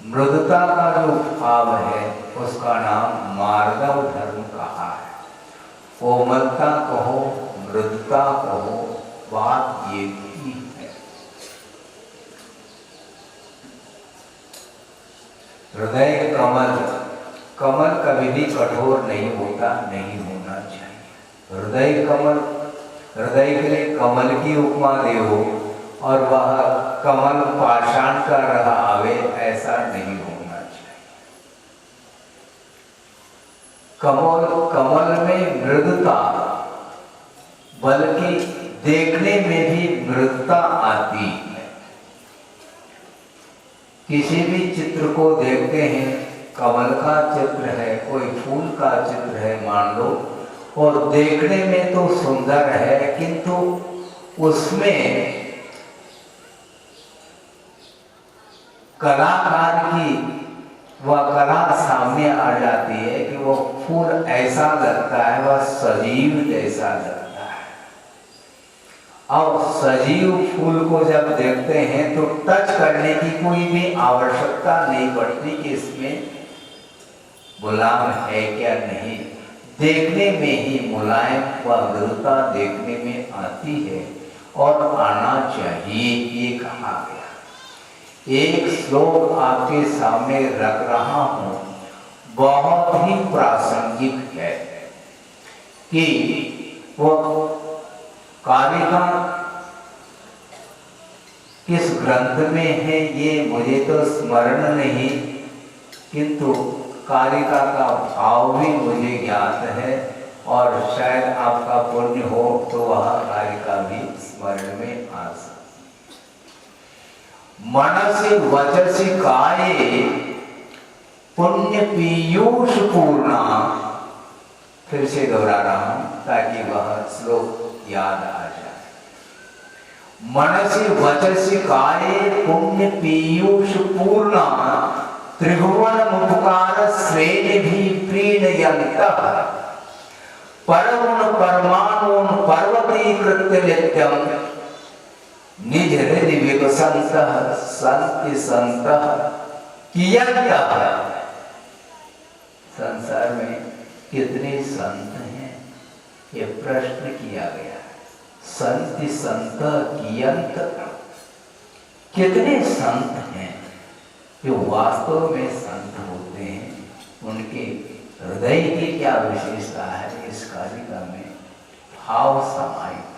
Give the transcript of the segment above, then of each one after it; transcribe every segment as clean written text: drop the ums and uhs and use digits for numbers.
मृदुता का जो भाव है उसका नाम मार्दव धर्म कहा है। कोमलता कहो, मृदुता कहो, बात ये ही है। हृदय कमल, कमल कभी भी कठोर नहीं होता, नहीं होना चाहिए। हृदय कमल, हृदय के लिए कमल की उपमा देवो और वह कमल पाषाण का रहा आवे, ऐसा नहीं होना चाहिए। कमल में मृदुता, बल्कि देखने में भी मृदुता आती है। किसी भी चित्र को देखते हैं, कमल का चित्र है, कोई फूल का चित्र है मान लो, और देखने में तो सुंदर है, किंतु उसमें कलाकार की वह कला सामने आ जाती है कि वो फूल ऐसा लगता है, वह सजीव जैसा लगता है। और सजीव फूल को जब देखते हैं तो टच करने की कोई भी आवश्यकता नहीं पड़ती कि इसमें मुलायम है क्या नहीं, देखने में ही मुलायम व मृदुता देखने में आती है और आना चाहिए, ये कहा गया। एक श्लोक आपके सामने रख रहा हूं, बहुत ही प्रासंगिक है कि वो कारिका किस ग्रंथ में है ये मुझे तो स्मरण नहीं, किंतु कारिका का भाव भी मुझे ज्ञात है और शायद आपका पुण्य हो तो वह कारिका भी स्मरण में आ सकती। मनसि वचसि काये पुण्य पीयूष पूर्णा, फिर से दोहरा रहा हूं ताकि वह श्लोक याद आ जाए। मनसि वचसि काये पुण्य पीयूष पूर्णा, त्रिभुवन मुपकार श्रेणी भी प्रीणयन्तः, परमुन परमाणुन पर्वतीकृत्य नित्यं, निज हृदय विकसन्तः सन्ति सन्तः कियन्तः। संसार में कितने संत हैं, ये प्रश्न किया गया है। सन्ति सन्तः कियन्त, कितने संत हैं जो वास्तव में संत होते हैं, उनके हृदय की क्या विशेषता है, इस कारिका में भाव समाहित है।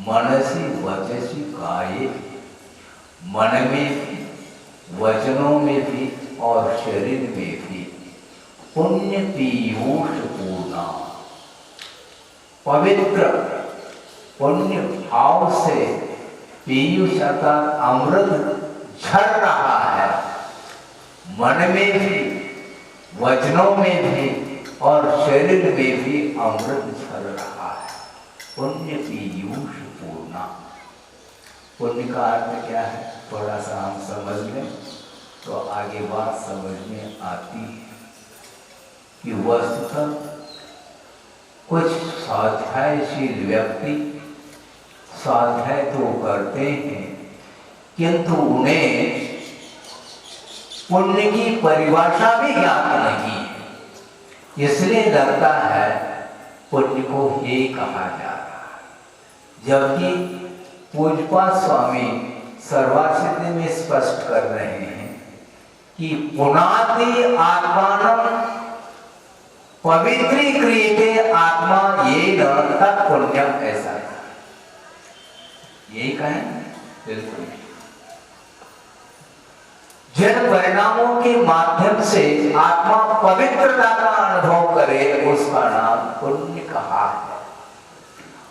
मनसि वचसि काये, मन में भी, वचनों में भी और शरीर में भी पुण्य पीयूष पूर्णा, पवित्र पुण्य भाव से पीयूष अर्थात अमृत झर रहा है। मन में भी, वचनों में भी और शरीर में भी अमृत झर रहा है। पुण्य पीयूष पूर्णा, पुण्य का अर्थ क्या है, थोड़ा सा हम समझ लें तो आगे बात समझ में आती है कि वस्तुतः कुछ स्वाध्यायशील व्यक्ति स्वाध्याय तो करते हैं, किंतु उन्हें पुण्य की परिभाषा भी ज्ञात नहीं है, इसलिए लगता है पुण्य को हे कहा जा रहा है। जबकि पूज्यपाद स्वामी सर्वासिद्धि में स्पष्ट कर रहे हैं कि पुनाति आत्मानं पवित्रीक्रियते आत्मा येन तत्पुण्यम, ऐसा है। यही कहें बिल्कुल। जिन परिणामों के माध्यम से आत्मा पवित्रता का अनुभव करे उसका नाम पुण्य कहा है।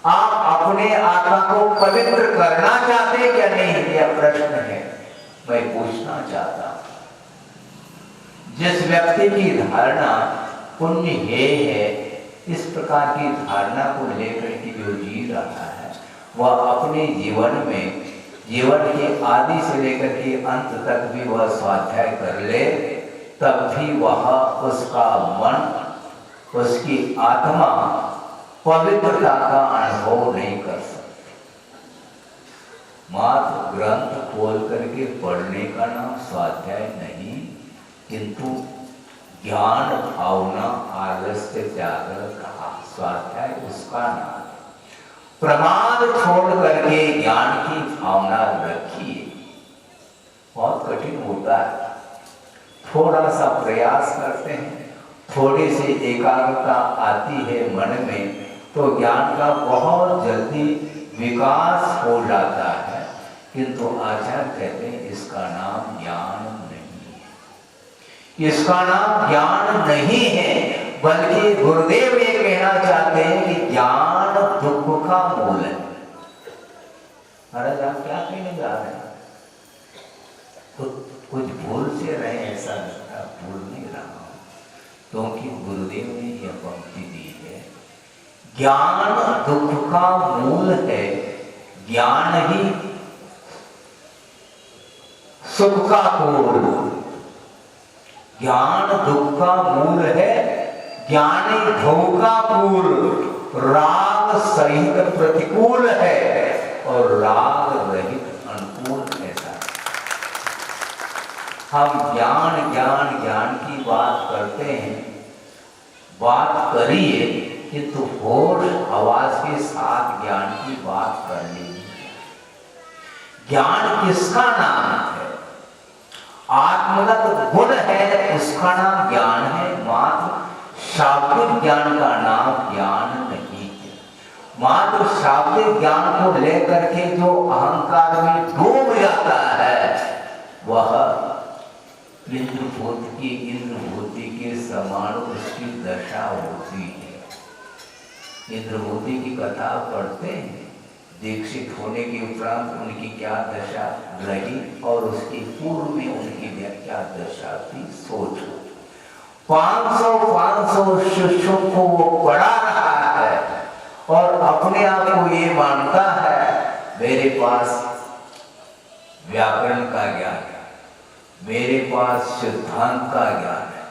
आप अपने आत्मा को पवित्र करना चाहते हैं क्या नहीं, यह प्रश्न है, मैं पूछना चाहता हूं। जिस व्यक्ति की धारणा पुण्य है, इस प्रकार की धारणा को लेकर के जो जी रहा है, वह अपने जीवन में, जीवन के आदि से लेकर के अंत तक भी वह स्वाध्याय कर ले, तब भी वह, उसका मन, उसकी आत्मा पवित्रता का अनुभव नहीं कर सकती। मात्र ग्रंथ खोल करके पढ़ने का नाम स्वाध्याय नहीं, किंतु ज्ञान भावना आलस्य जागृत कहा, स्वाध्याय उसका नाम। प्रमाद छोड़ करके ज्ञान की भावना रखिए। बहुत कठिन होता है, थोड़ा सा प्रयास करते हैं, थोड़ी सी एकाग्रता आती है मन में, तो ज्ञान का बहुत जल्दी विकास हो जाता है। किंतु आचार्य कहते हैं इसका नाम ज्ञान नहीं है, इसका नाम ज्ञान नहीं है, बल्कि गुरुदेव ये कहना चाहते हैं कि ज्ञान दुख का मूल है। महाराज आप क्या कहने जा रहे हैं? तो कुछ भूल से रहे, ऐसा लगता है भूल नहीं रहा हूं, क्योंकि गुरुदेव ने यह पंक्ति दी है, ज्ञान दुख का मूल है, ज्ञान ही सुख का पूर्व। ज्ञान दुख का मूल है, ज्ञान ही भोग का पूर्व। राग सहित प्रतिकूल है और राग रहित अनुकूल ऐसा। हम ज्ञान ज्ञान ज्ञान की बात करते हैं, बात करिए, किंतु होश आवाज के साथ ज्ञान की बात करनी है। ज्ञान किसका नाम है? आत्मगत गुण है, उसका नाम ज्ञान है, मात्र शाब्दिक ज्ञान का नाम ज्ञान नहीं है। मात्र शाब्दिक ज्ञान को लेकर के जो अहंकार में डूब जाता है, वह इंद्रभूति के समान उसकी दशा होती है। इंद्रभूति की कथा पढ़ते हैं, दीक्षित होने के उपरांत उनकी क्या दशा रही और उसकी पूर्व में उनकी क्या दशा थी, सोचो। 500 शिष्यों को वो पढ़ा रहा है और अपने आप को ये मानता है मेरे पास व्याकरण का ज्ञान है, मेरे पास सिद्धांत का ज्ञान है,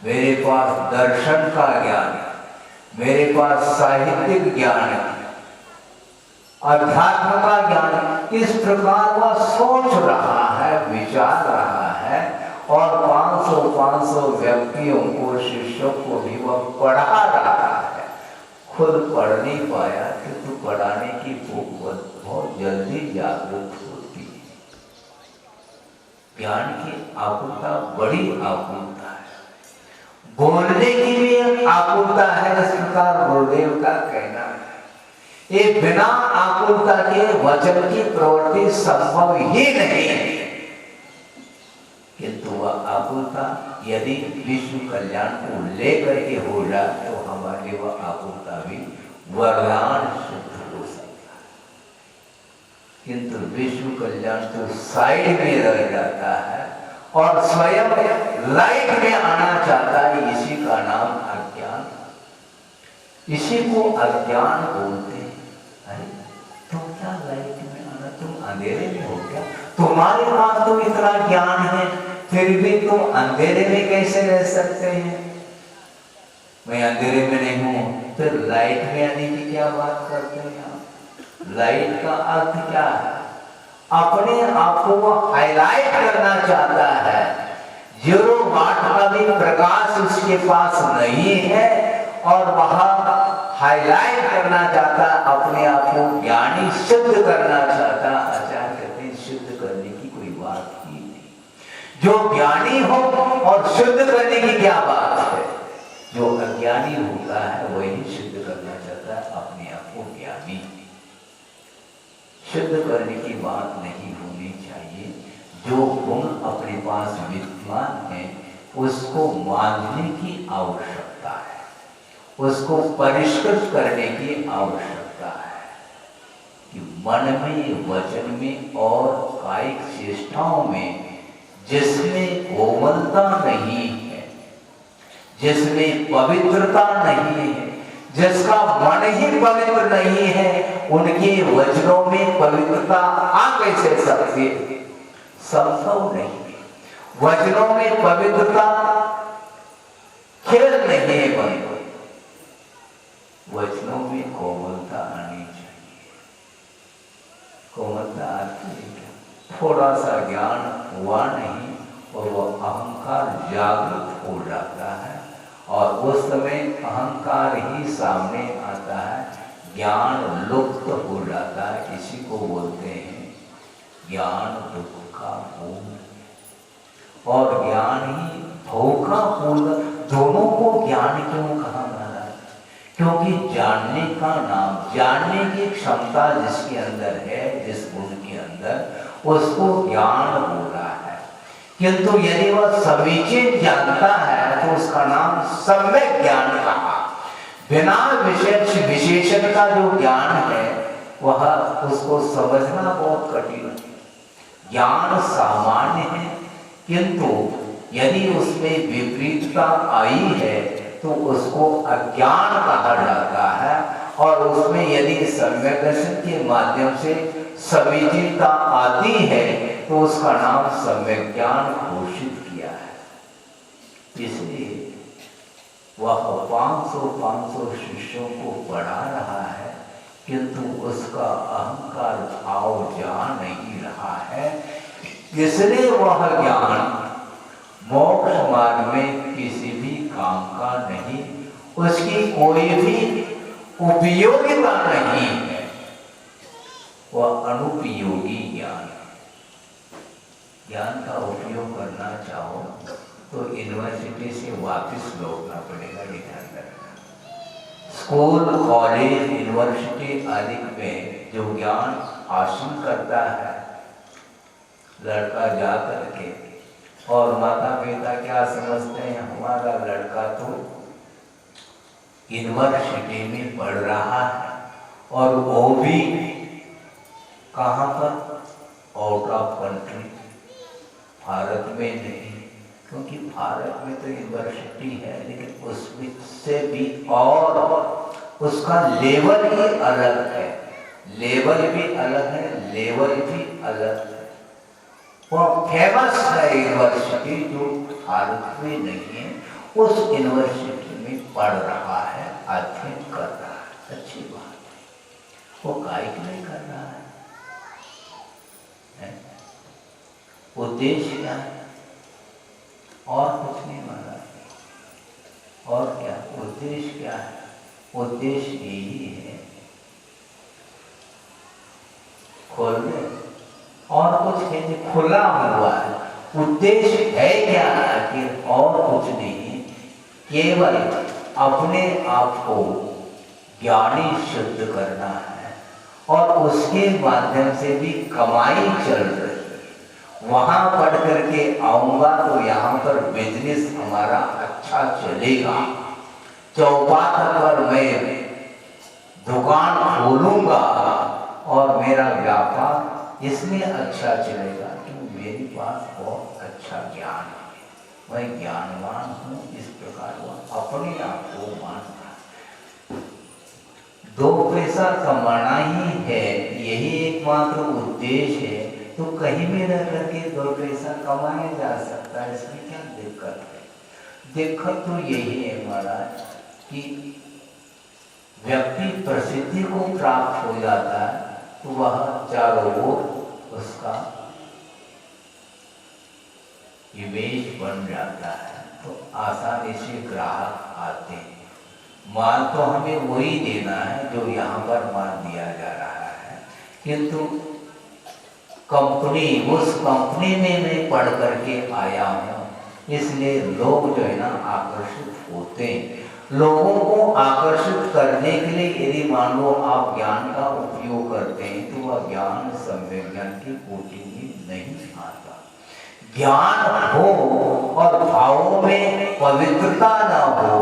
मेरे पास दर्शन का ज्ञान है, मेरे पास साहित्यिक ज्ञान है, अध्यात्म का ज्ञान। इस प्रकार वह सोच रहा है, विचार रहा है और 500 व्यक्तियों को, शिष्यों को भी वह पढ़ा रहा है। खुद पढ़ नहीं पाया, किंतु पढ़ाने की भूख बहुत जल्दी जागृत होती है। ज्ञान की आकुलता बड़ी आकुलता है, बोलने की भी आकुलता है, इस प्रकार गुरुदेव का कहना है। ये बिना आकुलता के वचन की प्रवृत्ति संभव ही नहीं है। किंतु वह आकुलता यदि विश्व कल्याण को लेकर के हो जाए तो हमारे वह आकुलता भी वरदान सिद्ध हो सकता है। किंतु विश्व कल्याण तो साइड में रह जाता है और स्वयं लाइट में आना चाहता है, इसी का नाम अज्ञान। इसी को अज्ञान बोलते हैं। अरे तुम क्या लाइट में आना, तुम अंधेरे में हो क्या? तुम्हारे पास तो इतना ज्ञान है, फिर भी तुम अंधेरे में कैसे रह सकते हैं? मैं अंधेरे में नहीं हूं, फिर लाइट में आने की क्या बात करते हैं आप? लाइट का अर्थ क्या है? अपने आप को वो हाईलाइट करना चाहता है। 0 वाट का भी प्रकाश उसके पास नहीं है और वहां हाईलाइट करना चाहता, अपने आप को ज्ञानी सिद्ध करना चाहता। आचार्य कहते हैं सिद्ध करने की कोई बात ही नहीं। जो ज्ञानी हो और सिद्ध करने की क्या बात है? जो अज्ञानी होता है वही सिद्ध करना चाहता है अपने आप को ज्ञानी। सिद्ध करने की बात नहीं होनी चाहिए। जो गुण अपने पास विद्यमान है उसको मानने की आवश्यकता है, उसको परिष्कृत करने की आवश्यकता है कि मन में, वचन में और कायिक चेष्टाओं में जिसमें कोमलता नहीं है, जिसमें पवित्रता नहीं है, जिसका मन ही पवित्र नहीं है, उनके वचनों में पवित्रता आ कैसे सकती है? संभव नहीं है। वचनों में पवित्रता खेल नहीं है, बंधु। वचनों में कोमलता आनी चाहिए। कोमलता आती है क्या? थोड़ा सा ज्ञान हुआ नहीं और वह अहंकार जागृत हो जाता है और उस समय अहंकार ही सामने आता है, ज्ञान लुप्त हो जाता है। इसी को बोलते हैं ज्ञान दुख का मूल, और ज्ञान ही धोखा पूर्ण। दोनों को ज्ञान क्यों कहा महाराज? क्योंकि जानने का नाम, जानने की क्षमता जिसके अंदर है, जिस गुण के अंदर, उसको ज्ञान हो रहा है। किंतु यदि वह समीचीन जानता है तो उसका नाम सम्यक ज्ञान कहा। बिना विशेषण का जो ज्ञान है वह उसको समझना बहुत कठिन है। ज्ञान सामान्य है, किंतु यदि उसमें विपरीतता आई है तो उसको अज्ञान कहा जाता है, और उसमें यदि सम्यक दर्शन के माध्यम से समीचीनता आती है तो उसका नाम सम्यक ज्ञान घोषित किया है। इसलिए वह 500 शिष्यों को पढ़ा रहा है, किंतु उसका अहंकार भाव जा नहीं रहा है। इसलिए वह ज्ञान मोक्ष मार्ग में किसी भी काम का नहीं, उसकी कोई भी उपयोगिता नहीं है, वह अनुपयोगी ज्ञान। ज्ञान का उपयोग करना चाहो तो यूनिवर्सिटी से वापस लौटना पड़ेगा, ये ध्यान रखना। स्कूल, कॉलेज, यूनिवर्सिटी आदि में जो ज्ञान हासिल करता है लड़का जा करके, और माता पिता क्या समझते हैं, हमारा लड़का तो यूनिवर्सिटी में पढ़ रहा है, और वो भी कहाँ पर, आउट ऑफ कंट्री, भारत में नहीं। क्योंकि भारत में तो यूनिवर्सिटी है, लेकिन उसमें से भी और उसका लेवल ही अलग है, लेवल भी अलग है, लेवल भी अलग है। वो फेमस है यूनिवर्सिटी जो भारत में नहीं है, उस यूनिवर्सिटी में पढ़ रहा है, अध्ययन कर रहा है, अच्छी बात है। वो काहे नहीं कर रहा है? उद्देश्य क्या है? और कुछ नहीं माना। और क्या उद्देश्य क्या है? उद्देश्य यही है खोलने, और कुछ नहीं, खुला हुआ है। उद्देश्य है क्या आखिर? और कुछ नहीं, केवल अपने आप को ज्ञानी शुद्ध करना है, और उसके माध्यम से भी कमाई चल रही है। वहां पढ़ करके आऊंगा तो यहाँ पर बिजनेस हमारा अच्छा चलेगा, चौपाट पर मैं दुकान खोलूंगा और मेरा व्यापार इसमें अच्छा चलेगा कि मेरे पास बहुत अच्छा ज्ञान है, मैं ज्ञानवान हूँ। इस प्रकार वह अपने आप को मानता है। 2 पैसा कमाना ही है, यही एकमात्र उद्देश्य है, तो कहीं भी रह करके 2 पैसा कमाया जा सकता है, इसमें क्या दिक्कत है? दिक्कत तो यही है महाराज कि व्यक्ति प्रसिद्धि को प्राप्त हो जाता है तो वह चारों ओर उसका इमेज बन जाता है, तो आसानी से ग्राहक आते हैं। माल तो हमें वही देना है जो यहाँ पर माल दिया जा रहा है, किंतु कंपनी, उस कंपनी में मैं पढ़ करके आया हूँ, इसलिए लोग जो है ना आकर्षित होते हैं। लोगों को आकर्षित करने के लिए यदि मान लो आप ज्ञान का उपयोग करते हैं तो वह ज्ञान सम्यक ज्ञान की कोटि में नहीं आता। ज्ञान हो और भावों में पवित्रता न हो,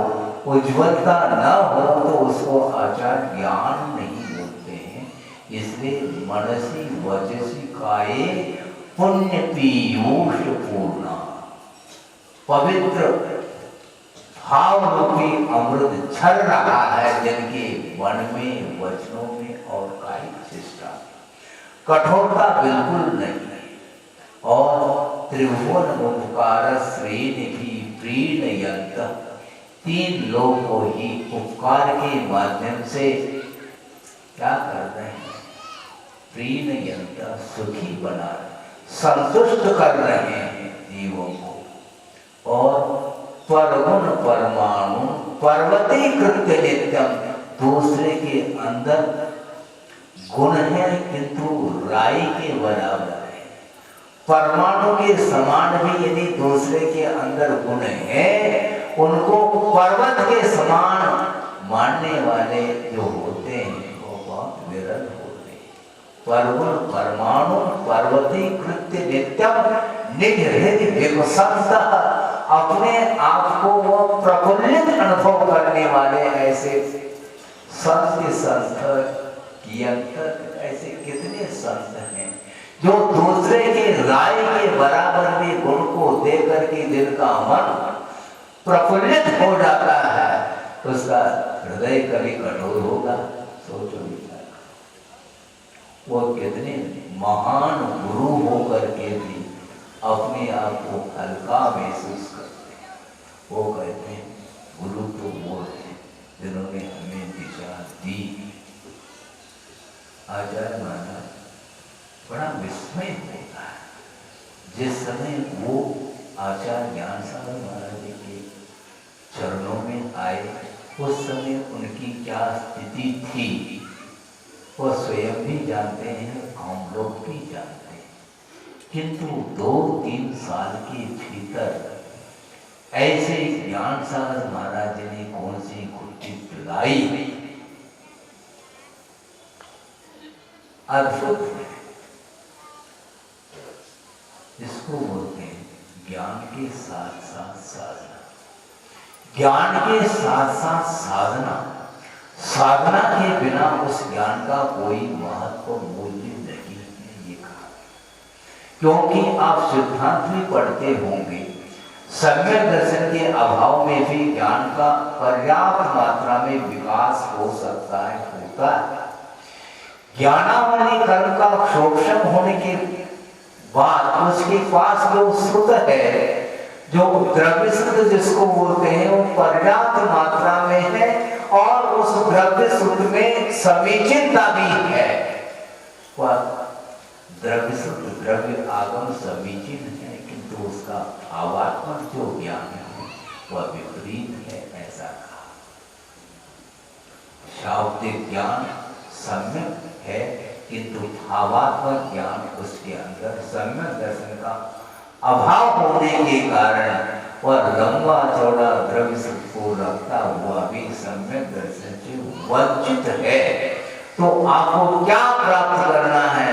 उज्ज्वलता न हो, तो उसको आचार ज्ञान नहीं बोलते हैं। इसलिए मनसी वचसी काये पुण्य पीयूष पूर्णा, पवित्र भाव रूपी अमृत झर रहा है जिनके मन में, वचनों में और कायिक चेष्टा। कठोरता बिल्कुल नहीं है, और त्रिभुवन उपकार श्रेणी भी प्रीण यंत्र, 3 लोग को ही उपकार के माध्यम से क्या कर रहे हैं? प्रीण यंत्र, सुखी बना रहे। संतुष्ट कर रहे हैं जीवों को। और परगुण परमाणु पर्वती कृत्य नित्यम, दूसरे के अंदर गुण है किंतु राई के बराबर है। परमाणु के समान भी यदि दूसरे के अंदर गुण है, उनको पर्वत के समान मानने वाले जो होते हैं वो बहुत विरल होते हैं। परगुण परमाणु पर्वती कृत्य नित्यम निज हृदय विकसंत, अपने आप को वो प्रफुल्लित अनुभव करने वाले ऐसे संत ऐसे कितने संत हैं जो दूसरे के राय के बराबर भी गुण को देकर के जिनका मन प्रफुल्लित हो जाता है, उसका हृदय कभी कठोर होगा? सोचो विचार। वो कितने महान गुरु होकर के भी अपने आप को हल्का महसूस करते हैं। वो कहते हैं गुरु तो वो है जिन्होंने हमें दिशा दी। आचार्य महाराज बड़ा विस्मय होता है जिस समय वो आचार्य ज्ञान सागर महाराज के चरणों में आए, उस समय उनकी क्या स्थिति थी वो स्वयं भी जानते हैं, हम लोग भी जानते हैं। किंतु 2-3 साल के भीतर ऐसे ज्ञान सागर महाराज ने कौन सी घुट्टी पिलाई, अद्भुत है। इसको बोलते हैं ज्ञान के साथ साथ साधना, ज्ञान के साथ साथ साधना। साधना के बिना उस ज्ञान का कोई महत्व मूल्य नहीं है, ये कहा। क्योंकि आप सिद्धांत भी पढ़ते होंगे, सम्यक दर्शन के अभाव में भी ज्ञान का पर्याप्त मात्रा में विकास हो सकता है, होता है। ज्ञानावली कर्म का क्षोभन होने के बाद उसके पास जो शुद्ध है, जो द्रव्य शुद्ध जिसको बोलते हैं, वो पर्याप्त मात्रा में है और उस द्रव्य शुद्ध में समीचीनता भी है। वह द्रव्य शुद्ध द्रव्य आगम समीचीन है, किंतु उसका भावात्मक जो ज्ञान है वह विपरीत है, ऐसा कहा। शाब्दिक ज्ञान सम्यक है, किंतु भावात्मक ज्ञान उसके अंदर सम्यक दर्शन का अभाव होने के कारण वह लंबा चौड़ा द्रव्य को रखता हुआ भी सम्यक दर्शन से वंचित है। तो आपको क्या प्राप्त करना है?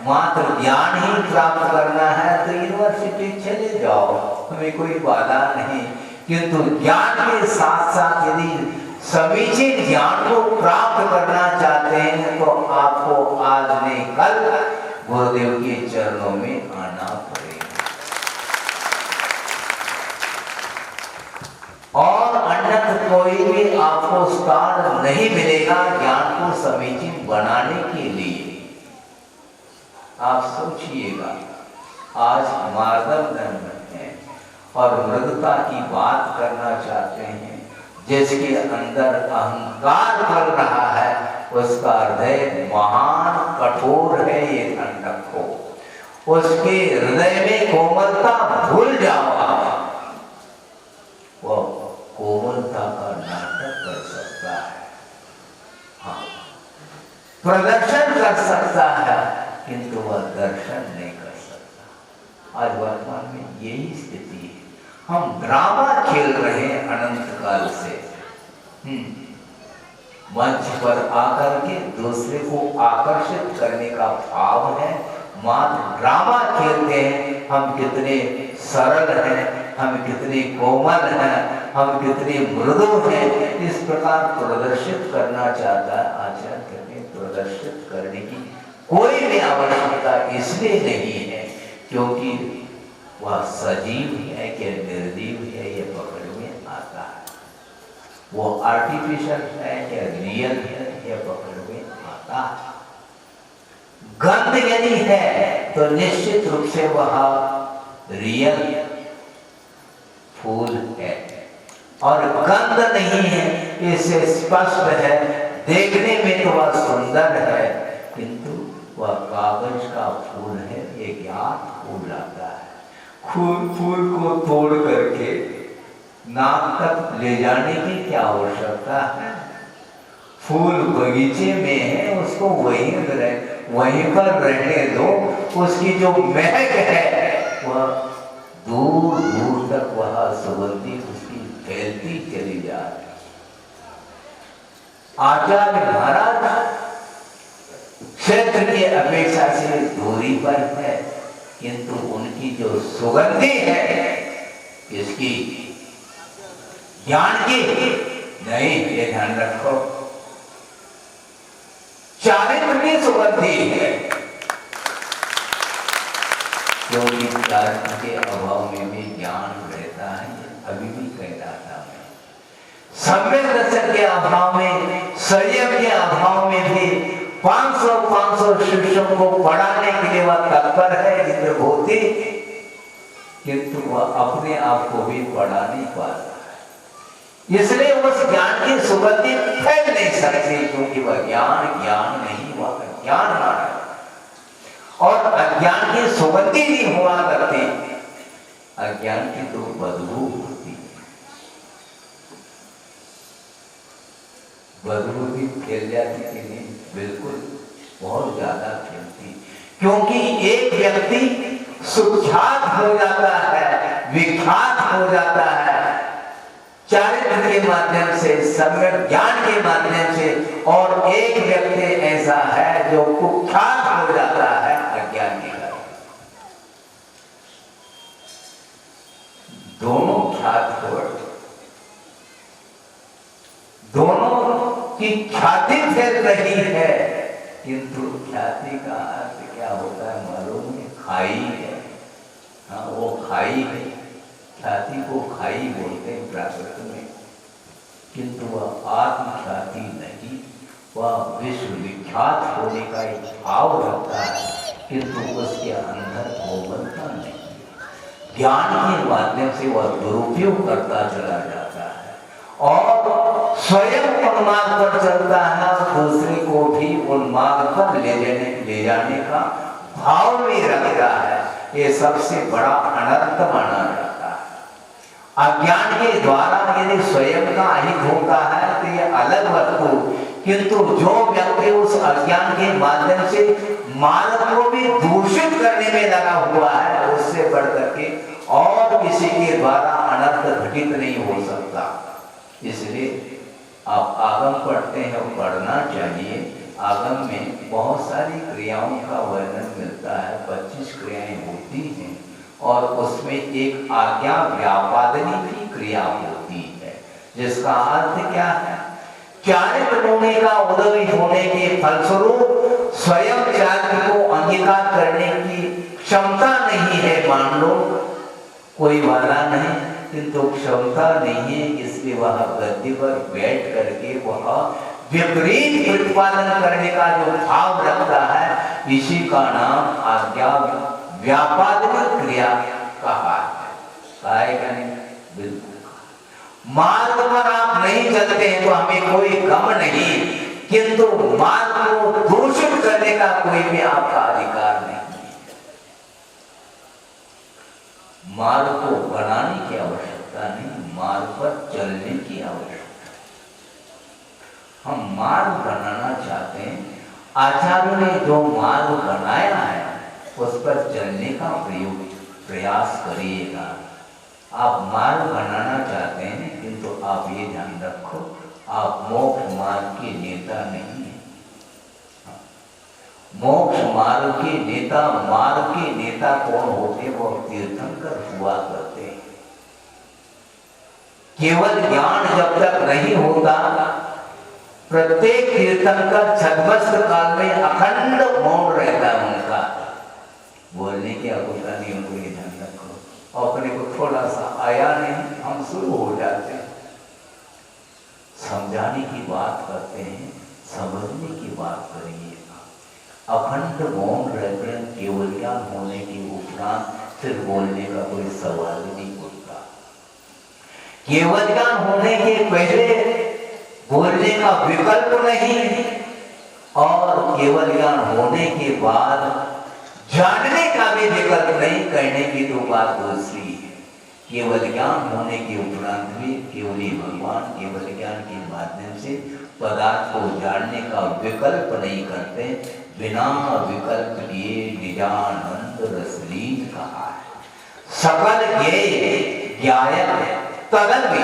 मात्र ज्ञान ही प्राप्त करना है तो यूनिवर्सिटी चले जाओ, हमें कोई बाधा नहीं। किंतु ज्ञान के साथ साथ यदि समीचीन ज्ञान को प्राप्त करना चाहते हैं तो आपको आज नहीं कल गुरुदेव के चरणों में आना पड़ेगा। और अन्यथा कोई भी आपको स्थान नहीं मिलेगा ज्ञान को समीचीन बनाने के लिए। आप सोचिएगा, आज मार्गदर्शन है और मृदुता की बात करना चाहते हैं, जिसके अंदर अहंकार चल रहा है उसका हृदय महान कठोर है, ये ध्यान रखो। उसके हृदय में कोमलता भूल जाओ, वो कोमलता का नाटक कर सकता है, हाँ प्रदर्शन कर सकता है, किंतु वह दर्शन नहीं कर सकता। आज वर्तमान में यही स्थिति है। हम ड्रामा खेल रहे हैं अनंत काल से। मंच पर आकर के दूसरे को आकर्षित करने का भाव है, मात्र ड्रामा खेलते हैं। हम कितने सरल हैं, हम कितने कोमल हैं, हम कितने मृदु हैं, इस प्रकार प्रदर्शित करना चाहता है आचार्य कहते हैं। प्रदर्शित करने की कोई भी आवश्यकता इसलिए नहीं है क्योंकि वह सजीव है कि निर्जीव है, ये पकड़ में आता है। वो आर्टिफिशियल है या रियल है, ये पकड़ में आता है। गंध यदि है तो निश्चित रूप से वह रियल फूल है, और गंध नहीं है इससे स्पष्ट है, देखने में तो वह सुंदर है किंतु वह कागज का फूल है, ये ज्ञात फूल आता है। फूल को तोड़ करके नाक तक ले जाने की क्या आवश्यकता है? फूल बगीचे में है, उसको वहीं पर रहने दो। उसकी जो महक है वह दूर दूर तक वह सुगंधी उसकी फैलती चली जा रही। आचार्य महाराज क्षेत्र की अपेक्षा से दूरी पर है, किंतु उनकी जो सुगंधी है इसकी ज्ञान की नहीं, ये ध्यान रखो, चारित्र की सुगंधी है। क्योंकि चारित्र के अभाव में भी ज्ञान रहता है, अभी भी कह रहा था मैं। सम्यक दर्शन के अभाव में, संयम के अभाव में भी 500 शिष्यों को पढ़ाने के लिए वह तत्पर है इंद्रभूति, किंतु वह अपने आप को भी पढ़ा नहीं पाता, इसलिए उस ज्ञान की सुगंधी फैल नहीं सकती, क्योंकि वह ज्ञान नहीं हुआ, ज्ञान माना और अज्ञान की सुगंधी नहीं हुआ करती, अज्ञान की तो बदबू होती, बदबू भी फैल जाती कि नहीं? बिल्कुल, बहुत ज्यादा फैलती, क्योंकि एक व्यक्ति सुख्यात हो जाता है, विख्यात हो जाता है चारित्र के माध्यम से, सम्यक ज्ञान के माध्यम से, और एक व्यक्ति ऐसा है जो कुख्यात हो जाता है अज्ञान के कारण। दोनों ख्यात हो, दोनों की ख्याति फैल रही है, किंतु ख्याति का अर्थ क्या होता है मालूम है? खाई है। हाँ, वो खाई है, ख्याति को खाई बोलते हैं प्राकृत में, किंतु वह आत्म ख्याति नहीं, वह विश्व विख्यात होने का एक भाव रखता है, किंतु उसके अंदर कोमलता नहीं। ज्ञान के माध्यम से वह दुरुपयोग करता चला जाता है और स्वयं उन्मार्ग पर चलता है और दूसरे को भी उन्मार्ग पर ले जाने का भाव में रखता है। ये सबसे बड़ा अनर्थ माना जाता है। अज्ञान के द्वारा यदि स्वयं का अहित होता है तो ये अलग वस्तु, किंतु जो व्यक्ति उस अज्ञान के माध्यम से मानव को भी दूषित करने में लगा हुआ है, उससे बढ़कर के और किसी के द्वारा अनर्थ घटित नहीं हो सकता। इसलिए आप आगम पढ़ते हैं, पढ़ना चाहिए। आगम में बहुत सारी क्रियाओं का वर्णन मिलता है, 25 क्रियाएं होती हैं और उसमें एक आज्ञा व्यापादनी की क्रिया होती है, जिसका अर्थ क्या है? चारित्र होने का उदय होने के फलस्वरूप स्वयं चारित्र को अंगीकार करने की क्षमता नहीं है। मान लो कोई वाला नहीं, किंतु क्षमता नहीं है, इसलिए वह गद्दी पर बैठ करके वह विपरीत प्रतिपादन करने का जो भाव रखता है, इसी का नाम आज्ञा व्यापादनी क्रिया कहा है। बिल्कुल मार्ग पर आप नहीं चलते हैं तो हमें कोई गम नहीं, किंतु मार्ग को दूषित करने का कोई भी आपका अधिकार नहीं। मार्ग को बनाने की आवश्यकता नहीं, मार्ग पर चलने की आवश्यकता। हम मार्ग बनाना चाहते हैं, आचार्य ने जो मार्ग बनाया है उस पर चलने का प्रयास करिएगा। आप मार्ग बनाना चाहते हैं, किंतु आप ये ध्यान रखो, आप मोक्ष मार्ग के नेता नहीं हैं। मोक्ष मार्ग के नेता कौन होते? वो तीर्थंकर हुआ करते हैं। केवल ज्ञान जब तक नहीं होता, प्रत्येक तीर्थंकर छद्मस्त काल में अखंड मौन रहता है, उनका बोलने की आवश्यकता नहीं। उनको ये ध्यान रखो, अपने को थोड़ा सा आया नहीं, हम शुरू हो जाते हैं, समझाने की बात करते हैं, समझने की बात करेंगे। अखंड मौन रहते हैं, केवल ज्ञान होने के उपरांत फिर बोलने का कोई सवाल नहीं उठता। केवल ज्ञान होने के पहले बोलने का विकल्प नहीं, और केवल ज्ञान होने के बाद जानने का भी विकल्प नहीं, करने की तो बात दूसरी है। केवल ज्ञान होने के उपरांत भी केवल ही भगवान केवल ज्ञान के माध्यम से पदार्थ को जानने का विकल्प नहीं करते, बिना विकल्प लिए निजानंद रसलीन कहा है। सकल ज्ञेय ज्ञायक तदपि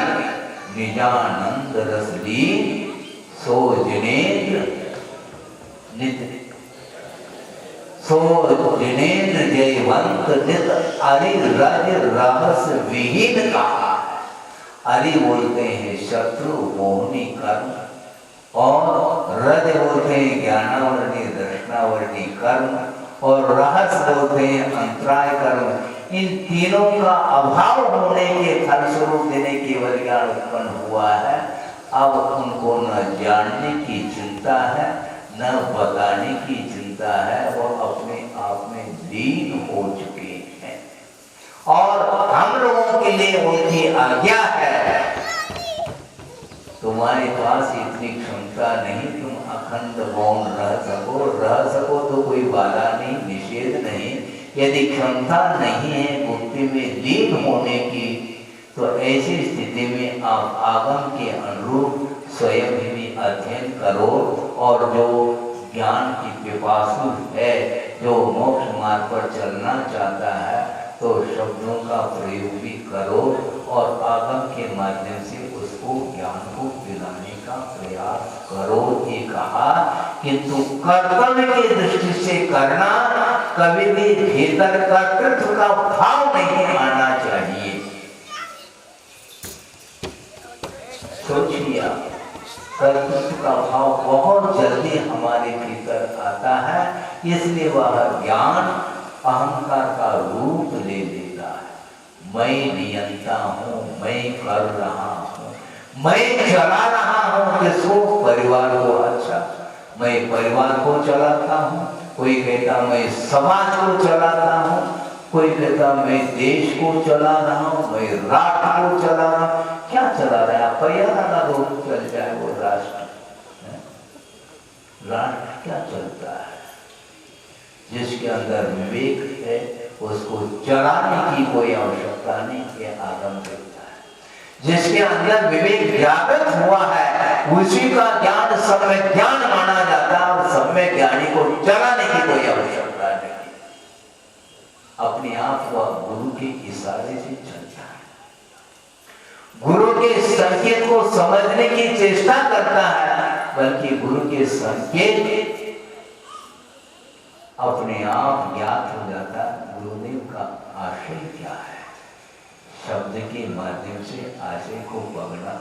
निजानंद रसलीन सो जिनेन्द्र नित्य सो जिनेन्द्र जयवंत नित अरि रज रहस विहीन कहा है। अरि बोलते हैं शत्रु मोहनी कर्म, और रज बोलते हैं ज्ञानावर्णी दर्शनावर्णी कर्म, और रहस बोलते हैं अंतराय कर्म। इन तीनों का अभाव होने के फलस्वरूप देने केवल ज्ञान उत्पन्न हुआ है। अब उनको न जानने की चिंता है, न बताने की चिंता है, वो अपने आप में लीन हो चुके हैं। और हम लोगों के लिए उनकी आज्ञा है, तुम्हारे पास इतनी क्षमता नहीं, तुम अखंड मौन रह सको तो कोई बाधा नहीं, निषेध नहीं। यदि क्षमता नहीं है मुक्ति में लीन होने की, तो ऐसी स्थिति में आप आगम के अनुरूप स्वयं भी अध्ययन करो, और जो ज्ञान की पिपासु है, जो मोक्ष मार्ग पर चलना चाहता है, तो शब्दों का प्रयोग भी करो और आगम के माध्यम से उसको ज्ञान को दिलाने का प्रयास करो। ये कहा, किंतु कर्तव्य की दृष्टि से करना, कभी भी भीतर कर्तृत्व का भाव नहीं आना चाहिए। सोचिए, कर्तृत्व का भाव बहुत जल्दी हमारे भीतर आता है, इसलिए वह ज्ञान अहंकार का रूप ले लेता है। मैं नियंता हूँ, मैं कर रहा हूँ, मैं चला रहा हूँ किसको? परिवार को। अच्छा, मैं परिवार को चलाता हूँ, कोई कहता मैं समाज को चलाता हूँ, कोई कहता मैं देश को चला रहा हूँ, मैं राष्ट्र को चला रहा हूँ। क्या चला रहा है? परिवार का लोग चल जाए वो राष्ट्र क्या चलता है? जिसके अंदर विवेक है उसको चलाने की कोई आवश्यकता नहीं, ये आगम देता है। जिसके अंदर विवेक जागृत हुआ है उसी का ज्ञान सम्यक ज्ञान माना जाता है, और सम्यक ज्ञानी को चलाने की कोई आवश्यकता नहीं। अपने आप वह गुरु के इशारे से चलता है, गुरु के संकेत को समझने की चेष्टा करता है, बल्कि गुरु के संकेत अपने आप ज्ञात हो जाता है। गुरुदेव का आशय क्या है? शब्द के माध्यम से आशय को पकड़ना,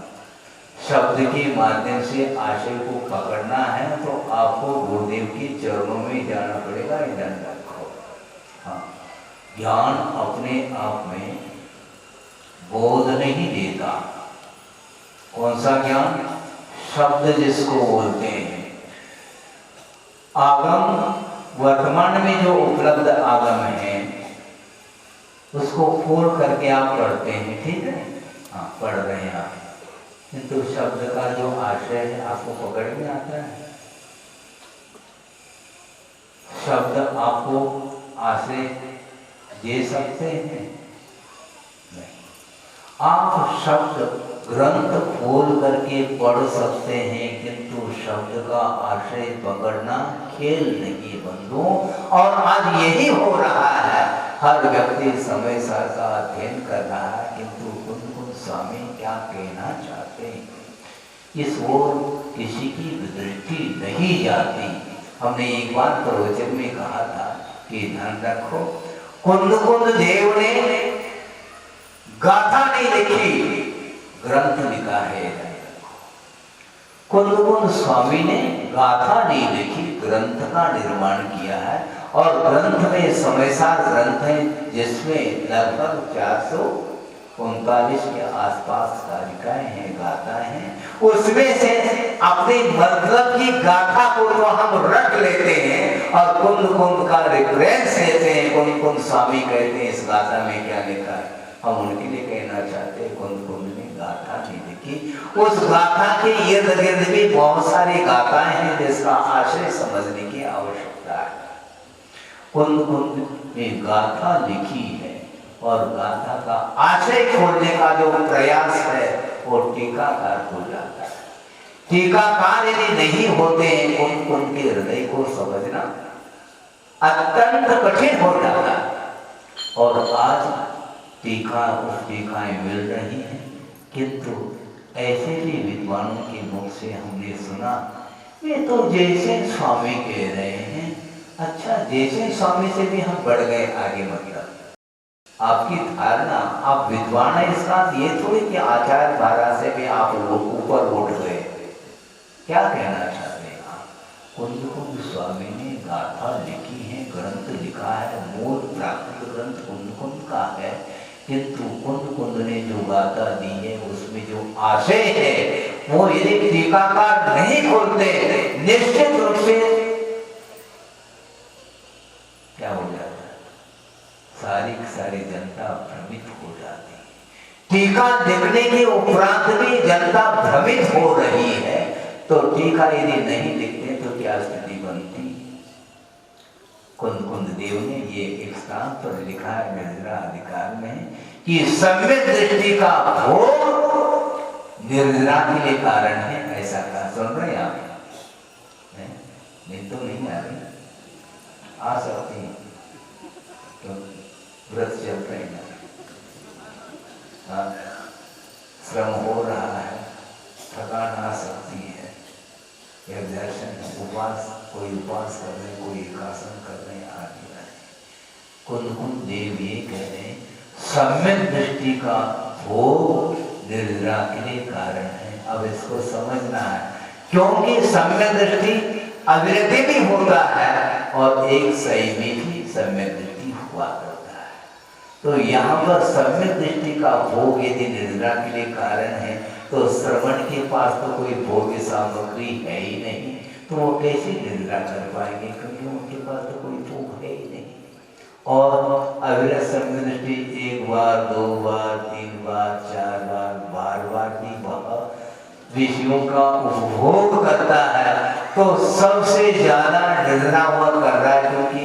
शब्द के माध्यम से आशय को पकड़ना है तो आपको गुरुदेव के चरणों में जाना पड़ेगा। ध्यान रखो, हाँ, ज्ञान अपने आप में बोध नहीं देता। कौन सा ज्ञान? शब्द जिसको बोलते हैं। आगम वर्तमान में जो उपलब्ध आगम है उसको खोल करके आप पढ़ते हैं, ठीक है, हाँ पढ़ रहे हैं आप, किंतु शब्द का जो आशय है आपको पकड़ में आता है? शब्द आपको आशय दे सकते हैं? नहीं। आप शब्द ग्रंथ खोल करके पढ़ सकते हैं, किंतु शब्द का आशय पकड़ना खेल नहीं बंधुओं। और आज यही हो रहा है, हर व्यक्ति समय सार का अध्ययन कर रहा है, किंतु कुन स्वामी क्या कहना चाहते हैं इस ओर किसी की दृष्टि नहीं जाती। हमने एक बार प्रवचन में कहा था कि ध्यान रखो, कुंद देव ने गाथा नहीं लिखी, ग्रंथ लिखा है। कुंद स्वामी ने गाथा नहीं लिखी, ग्रंथ का निर्माण किया है। और ग्रंथ में समयसार ग्रंथ है जिसमें लगभग 439 के आसपास कारिकाएं हैं, गाथाएं हैं। उसमें से अपने मतलब की गाथा को तो हम रख लेते हैं और कुंद का रेफरेंस लेते हैं। कुंद स्वामी कहते हैं इस गाथा में क्या लिखा है, हम उनके लिए कहना चाहते हैं कुंद कुंद ने गाथा नहीं लिखी। उस गाथा के इर्द गिर्द भी बहुत सारी गाथाएं हैं जिसका आशय समझने की आवश्यकता है। कुंद कुंद ने गाथा लिखी है और गाथा का आशय खोलने का जो प्रयास है वो टीकाकार हो जाता है। टीकाकार यदि नहीं होते हैं कुंद कुंद के हृदय को समझना अत्यंत कठिन हो जाता है। और आज टीकाएं मिल रही हैं, किंतु ऐसे भी विद्वानों के मुख से हमने सुना ये तो जैसे स्वामी कह रहे हैं। अच्छा, जैसे स्वामी से भी हम बढ़ गए आगे, मतलब आपकी धारणा, आप विद्वान है इसका ये थोड़ी कि आचार्य धारा से भी आप लोग ऊपर उठ गए। क्या कहना चाहते हैं आप? कुंद कुंद स्वामी ने गाथा लिखी है, ग्रंथ लिखा है, मूल प्राकृत ग्रंथ कुंद कुंद का है, किंतु कुंद कुंद ने जो गाथा दी है उसमें जो आशय है वो यदि टीकाकार नहीं खोलते निश्चित रूप से क्या हो जाता है, सारी जनता भ्रमित हो जाती है। टीका देखने के उपरांत भी जनता भ्रमित हो रही है, तो टीका यदि नहीं लिखते तो क्या स्थिति बनती? कुंद कुंद देव ने ये एक स्थान पर लिखा है निर्जरा अधिकार में कि सम्यक दृष्टि का भोग निर्जरा के लिए कारण है। ऐसा कहा, सुन रहे हैं आप? नहीं तो नहीं आ रही, आ सकती हैं तो व्रत चल रहे हैं, श्रम हो रहा है, थकान आ सकती है, दर्शन उपवास, कोई उपवास कर रहे, कोई एकासन कर रहे, आदि रहे। कुंद कुंद देव ये कह रहे सम्यक दृष्टि का भोग निर्जरा के लिए कारण है। अब इसको समझना है, क्योंकि सम्यक दृष्टि अविरति भी होता है और एक सही में भी सम्यक दृष्टि हुआ करता है। तो यहाँ पर सम्यक दृष्टि का भोग यदि निर्जरा के लिए कारण है तो श्रवण के पास तो कोई भोग्य सामग्री है ही नहीं, तो वो कैसे निर्जरा कर पाएंगे, क्योंकि उनके पास तो कोई भोग है ही नहीं। और अविरत सम्यक दृष्टि एक बार, दो बार, तीन बार, चार बार, बार बार भी विषयों का उपभोग करता है तो सबसे ज्यादा निर्जरा हुआ कर रहा है, क्योंकि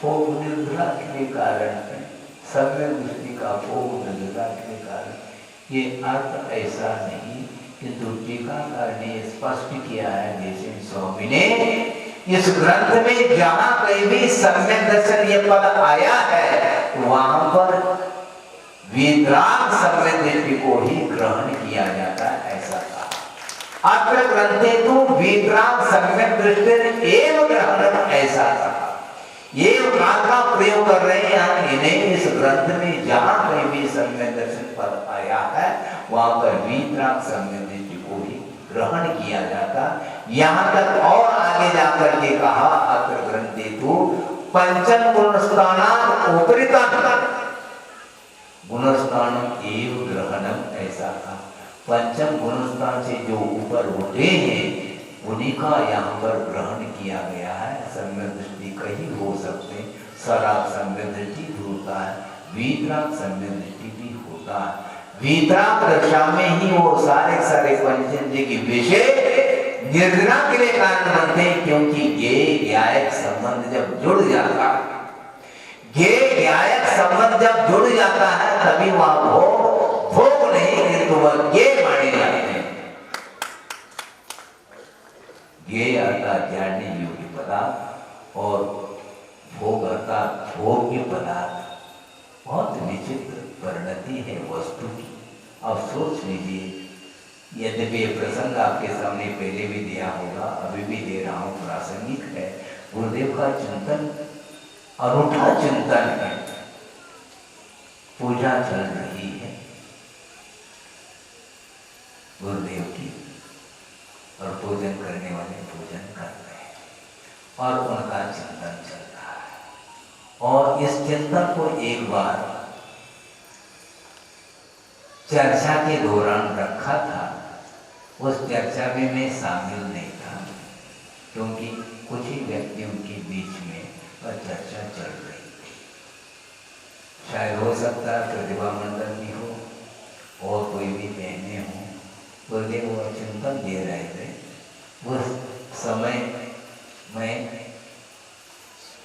भोग निर्जरा के लिए कारण है। सम्यक दृष्टि का भोग निर्जरा के लिए कारण, ये अर्थ ऐसा नहीं, किंतु टीकाकार ने स्पष्ट किया है। जैसे स्वामी ने इस ग्रंथ में जहां कहीं भी सम्यक दर्शन ये पद आया है वहां पर वीतराग सम्यक दृष्टि को ही ग्रहण किया जाता है, ऐसा कहा। अत्र ग्रंथे तो वीतराग सम्यक दृष्टि एवं ग्रहण, ऐसा कहा। ये काल का प्रयोग कर रहे हैं हम इन्हें। इस ग्रंथ में जहां कहीं भी सम्यक दर्शन पद आया है वहां पर वीतराग सम्यक दृष्टि को ही ग्रहण किया जाता। यहाँ तक और आगे जाकर के कहा अत्र ग्रंथे तो पंचम गुणस्थानात् उपरितम् गुणस्थानम् एव ग्रहणम्, ऐसा कहा। पंचम गुणस्थान से जो ऊपर उठे हैं उन्हीं का यहाँ पर ग्रहण किया गया है। सम्यक दृष्टि कहीं हो सकते, सराग सम्यक दृष्टि भी होता है, वीतराग सम्यक दृष्टि भी होता है। वीतराग दशा में ही वो सारे पंचेंद्रिय के विषय निर्जरा के लिए कारण बनते हैं, क्योंकि ज्ञेय ज्ञायक संबंध जब जुड़ जाता है, ज्ञेय ज्ञायक संबंध जब जुड़ जाता है तभी वह भोग नहीं, किंतु वह ज्ञेय माने जाते हैं। ज्ञेय अर्थात जानने योग्य पदार्थ और भोग अर्थात भोग्य पदार्थ। बहुत विचित्र परिणति है वस्तु की। अब सोच लीजिए, यद्यपि ये प्रसंग आपके सामने पहले भी दिया होगा, अभी भी दे रहा हूँ, प्रासंगिक है। गुरुदेव का चिंतन अनूठा चिंतन है। पूजा चल रही है गुरुदेव की और पूजन करने वाले पूजन कर रहे हैं और उनका चिंतन चल रहा है। और इस चिंतन को एक बार चर्चा के दौरान रखा था। उस चर्चा में मैं शामिल नहीं था, क्योंकि कुछ ही व्यक्तियों के बीच में वह चर्चा चल रही थी। शायद हो सकता है प्रतिभा मंडल भी हो और कोई भी बहने हो, बोले वो चिंतन दे रहे थे। उस समय में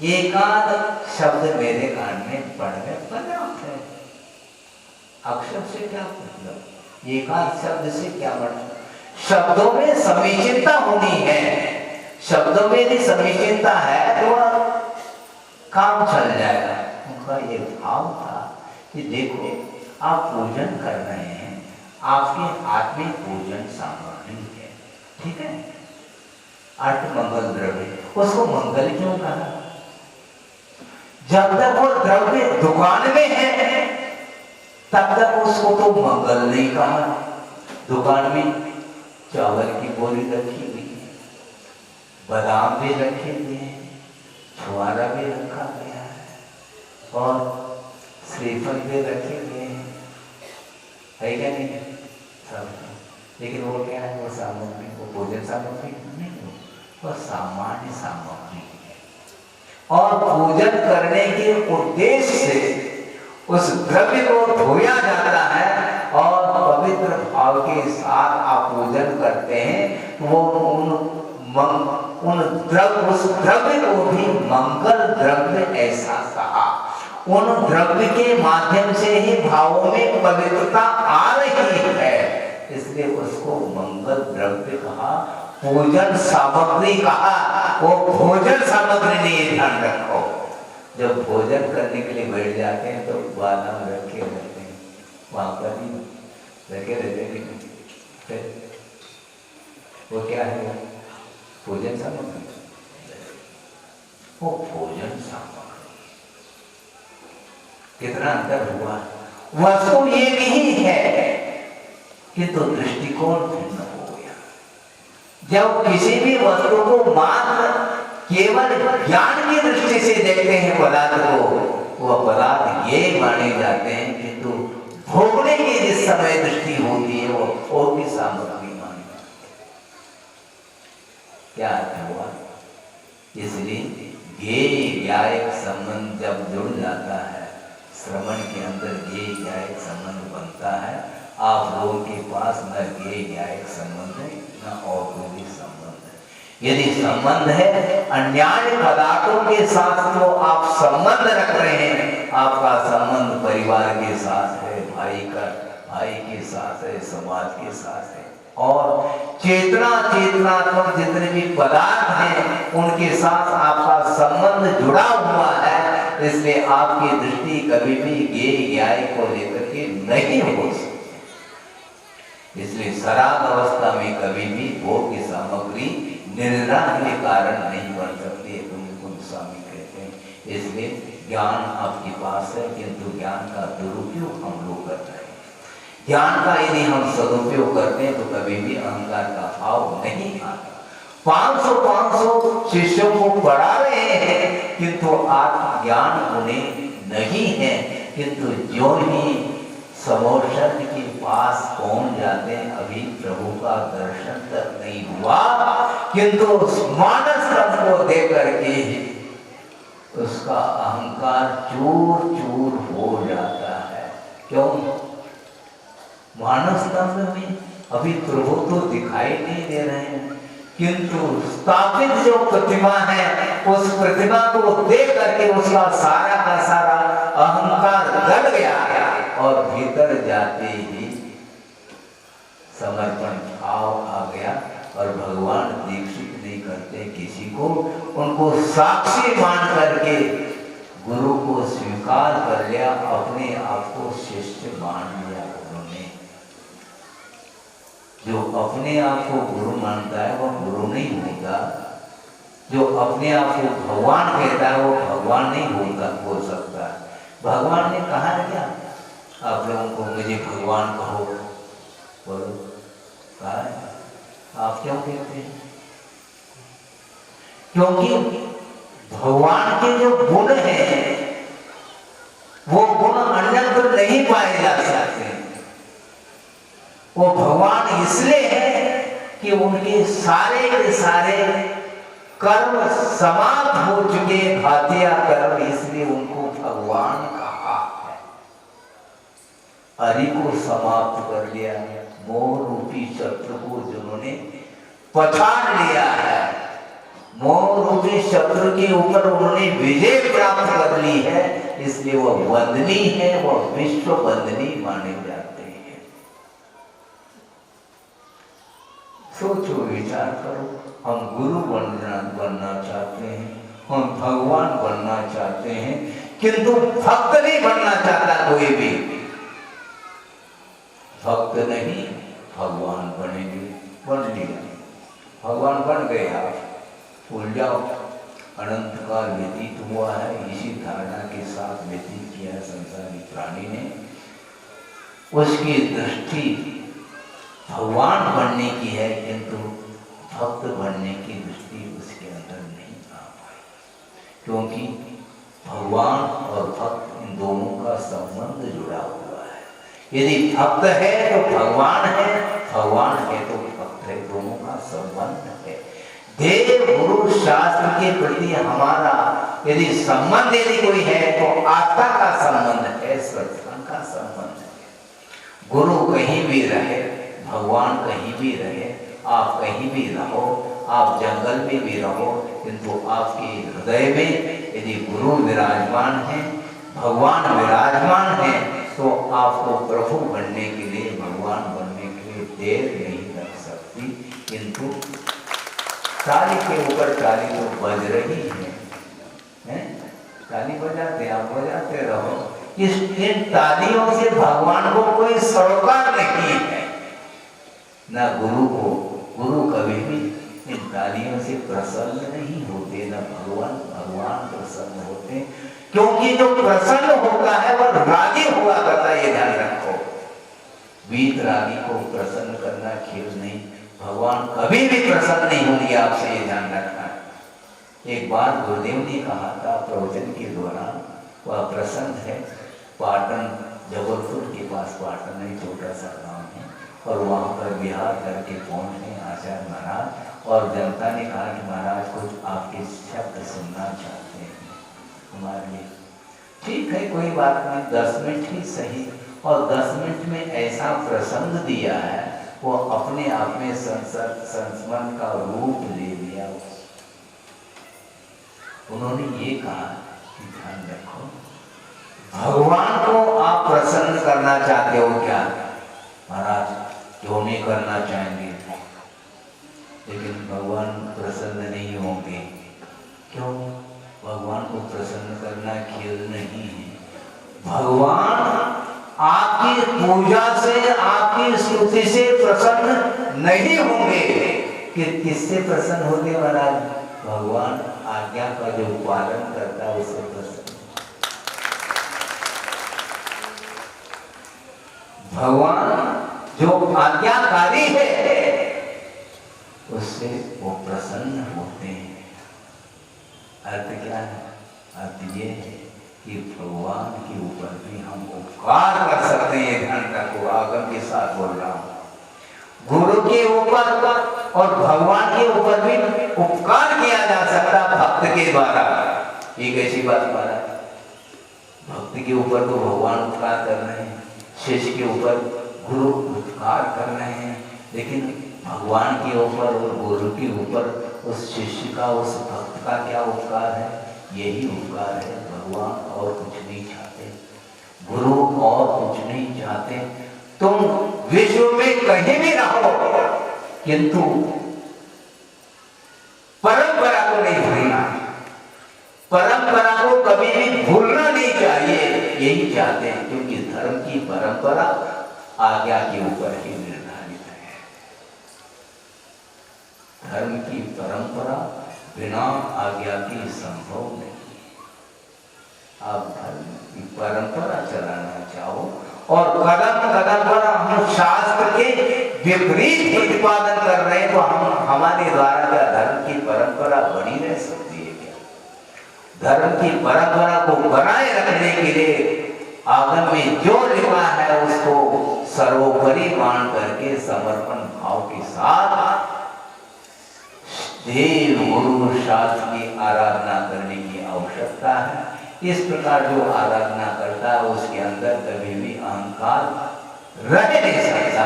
एकाध शब्द मेरे कान में पड़ गए, पर्याप्त है। अक्षर से क्या मतलब, एकाध शब्द से क्या मतलब? शब्दों में समीचीनता होनी है। शब्दों में यदि समीचीनता है तो काम चल जाएगा। उनका ये भाव था कि देखो आप पूजन कर रहे हैं, आपके हाथ में पूजन सामग्री है, ठीक है, अष्ट मंगल द्रव्य, उसको मंगल क्यों कहा? जब तक वो द्रव्य दुकान में है तब तक उसको तो मंगल नहीं कहा। दुकान में चावल की बोरी रखी हुई है, बादाम भी रखे हुए हैं, छुआरा भी रखा गया है और श्रीफल भी रखे हुए हैं, है क्या नहीं सब। लेकिन वो क्या है, वो सामग्री, वो भोजन सामग्री नहीं, वो सामान्य सामग्री है। और पूजन करने के उद्देश्य से उस द्रव्य को धोया जाता है और पवित्र भाव के साथ आप पूजन करते हैं। वो उस द्रव्य को भी मंगल द्रव्य ऐसा कहा। उन द्रव्य के माध्यम से ही भावों में पवित्रता आ रही है, इसलिए उसको मंगल द्रव्य कहा, पूजन सामग्री कहा। वो भोजन सामग्री नहीं, ध्यान रखो। जब भोजन करने के लिए बैठ जाते हैं तो बादाम रखे रहते हैं, वहां पर ही रखे रहते हैं, वो क्या है, वो भोजन सामग्री, वो भोजन सामग्री। कितना अंतर हुआ। वस्तु एक ही है किंतु दृष्टिकोण भिन्न हो गया। जब किसी भी वस्तु को मात्र केवल ज्ञान की दृष्टि से देखते हैं पदार्थ को, वह पदार्थ ये माने जाते हैं, किंतु भोगने की जिस समय दृष्टि होती है वो भोग की सामग्री मानी जाती है। क्या अर्थ हुआ? इसलिए ज्ञेय ज्ञायक संबंध जब जुड़ जाता है, श्रवण के अंदर ज्ञेय ज्ञायक संबंध बनता है। आप लोगों के पास न ज्ञेय ज्ञायक संबंध है न और कोई भी संबंध है। यदि संबंध है अन्य पदार्थों के साथ तो आप संबंध रख रहे हैं। आपका संबंध परिवार के साथ है, भाई के साथ है, समाज के साथ है, और चेतनात्मक जितने भी पदार्थ हैं उनके साथ आपका संबंध जुड़ा हुआ है। इसलिए आपकी दृष्टि कभी भी ज्ञेय ज्ञाय को लेकर के नहीं हो सकती। इसलिए शराब अवस्था में कभी भी भोग की सामग्री निर्णय के कारण नहीं बन सकती, तुम स्वामी कहते हैं। इसलिए ज्ञान आपके पास है, किंतु ज्ञान का दुरुपयोग हम लोग कर रहे हैं। ज्ञान का यदि हम सदुपयोग करते हैं तो कभी भी अहंकार का भाव नहीं आता। 500 शिष्यों को पढ़ा रहे हैं किंतु आत्म ज्ञान उन्हें नहीं है। किंतु जो ही समोषण के पास पहुंच जाते हैं, अभी प्रभु का दर्शन तक नहीं हुआ, किंतु मानस तत्व को देख करके उसका अहंकार चूर चूर हो जाता है। क्यों? मानस तत्व में अभी प्रभु तो दिखाई नहीं दे रहे हैं, किंतु स्थापित जो प्रतिमा है उस प्रतिमा को देख करके उसका सारा का सारा अहंकार गल गया और भीतर जाते ही समर्पण भाव आ गया। और भगवान दीक्षित नहीं करते किसी को, उनको साक्षी मान करके गुरु को स्वीकार कर लिया, अपने आप को शिष्य मान लिया उन्होंने। जो अपने आप को गुरु मानता है वह गुरु नहीं होता, जो अपने आप को भगवान कहता है वो भगवान नहीं हो सकता। भगवान ने कहा है क्या आप लोगों को मुझे भगवान कहो? बोलो, कहा है? आप क्यों कहते हैं? क्योंकि भगवान के जो गुण हैं वो गुण अन्यत्र नहीं पाए जा सकते। वो भगवान इसलिए है कि उनके सारे के सारे कर्म समाप्त हो चुके, घातिया कर्म, इसलिए उनको भगवान कहा है। हरि को समाप्त कर लिया, मोह रूपी शत्रु को जिन्होंने पछाड़ लिया है, मोह रूपी शत्रु के ऊपर उन्होंने विजय प्राप्त कर ली है, इसलिए वह वंदनीय है, वह विश्व वंदनीय माने जाते हैं। सोचो, विचार करो, हम गुरु बनना चाहते हैं, हम भगवान बनना चाहते हैं, किंतु भक्त नहीं बनना चाहता कोई भी। भक्त नहीं, भगवान बनेंगे, बन लिया, भगवान बन गए आप, भूल जाओ। अनंत काल व्यतीत हुआ है, इसी धारणा के साथ व्यतीत किया है संसारी प्राणी ने। उसकी दृष्टि भगवान बनने की है, किंतु भक्त बनने की दृष्टि उसके अंदर नहीं आ पाई, क्योंकि भगवान और भक्त इन दोनों का संबंध जुड़ा हुआ है। यदि भक्त है तो भगवान है, भगवान है तो भक्त है, दोनों का संबंध है। देव गुरु शास्त्र के प्रति हमारा यदि संबंध यदि कोई है तो आस्था का संबंध है, श्रद्धा का संबंध है। गुरु कहीं भी रहे, भगवान कहीं भी रहे, आप कहीं भी रहो, आप जंगल में भी रहो, किंतु आपके हृदय में यदि गुरु विराजमान है, भगवान विराजमान है, तो आपको प्रभु बनने के लिए, भगवान बनने के लिए देर नहीं लग सकती। किंतु ताली के ऊपर ताली तो बज रही है? ताली बजाते, आप बजाते रहो। इन तालियों से भगवान को कोई सरोकार नहीं है, ना गुरु को। गुरु कभी भी इन तालियों से प्रसन्न नहीं होते, ना भगवान प्रसन्न होते, क्योंकि जो प्रसन्न होता है वह रागी हुआ करता है, ये ध्यान रखो। वीत रागी को प्रसन्न करना खेल नहीं, भगवान कभी भी प्रसन्न नहीं होंगे आपसे, ये ध्यान रखना। एक बार गुरुदेव ने कहा था प्रवचन के दौरान, वह प्रसन्न है, पाटन, जबलपुर के पास पाटन है, छोटा सा गांव है, और वहाँ पर बिहार करके पहुँचे आचार्य महाराज, और जनता ने कहा कि महाराज कुछ आपके शब्द सुनना चाहते हैं हमारे लिए। ठीक है, कोई बात नहीं, 10 मिनट ही सही। और 10 मिनट में ऐसा प्रसंग दिया है, वो अपने आप में संस्मरण का रूप ले लिया। उन्होंने ये कहा कि ध्यान रखो, भगवान को आप प्रसन्न करना चाहते हो क्या? महाराज क्यों नहीं करना चाहेंगे, लेकिन भगवान प्रसन्न नहीं होंगे। क्यों? भगवान को प्रसन्न करना खेल नहीं है। भगवान आपकी पूजा से, आपकी स्तुति से प्रसन्न नहीं होंगे। कि किससे प्रसन्न होते महाराज? भगवान आज्ञा का जो पालन करता है उससे प्रसन्न। भगवान जो आज्ञाकारी है उससे वो प्रसन्न होते हैं। अर्थ क्या है? अर्थ ये है कि भगवान के ऊपर भी हम उपकार कर सकते हैं। ध्यान रखो, आगम के साथ बोल रहा हूं। गुरु के ऊपर और भगवान के ऊपर भी उपकार किया जा सकता भक्त के द्वारा। एक ऐसी बात हमारा भक्त के ऊपर तो भगवान उपकार कर रहे हैं, शिष्य के ऊपर गुरु उपकार कर रहे हैं, लेकिन भगवान के ऊपर और गुरु के ऊपर उस शिष्य का, उस भक्त का क्या उपकार है? यही उपकार है। भगवान और कुछ नहीं चाहते, गुरु और कुछ नहीं चाहते। तुम विश्व में कहीं भी रहो, किंतु परंपरा को नहीं भूलना, परंपरा को कभी भी भूलना नहीं चाहिए। यही चाहते हैं, क्योंकि धर्म की परंपरा आज्ञा के ऊपर ही निर्धारित है। धर्म की परंपरा बिना आज्ञा के संभव नहीं। आप धर्म की परंपरा चलाना चाहो और कदम कदम पर हम शास्त्र के विपरीत प्रतिपादन कर रहे हैं, तो हम हमारे द्वारा क्या धर्म की परंपरा बनी रह सकती है क्या? धर्म की परंपरा को बनाए रखने के लिए आगम में जो लिखा है उसको सर्वोपरि मान करके समर्पण भाव के साथ देव गुरु शास्त्र की आराधना करने की आवश्यकता है। इस प्रकार जो आराधना करता है उसके अंदर कभी भी अहंकार रह नहीं सकता।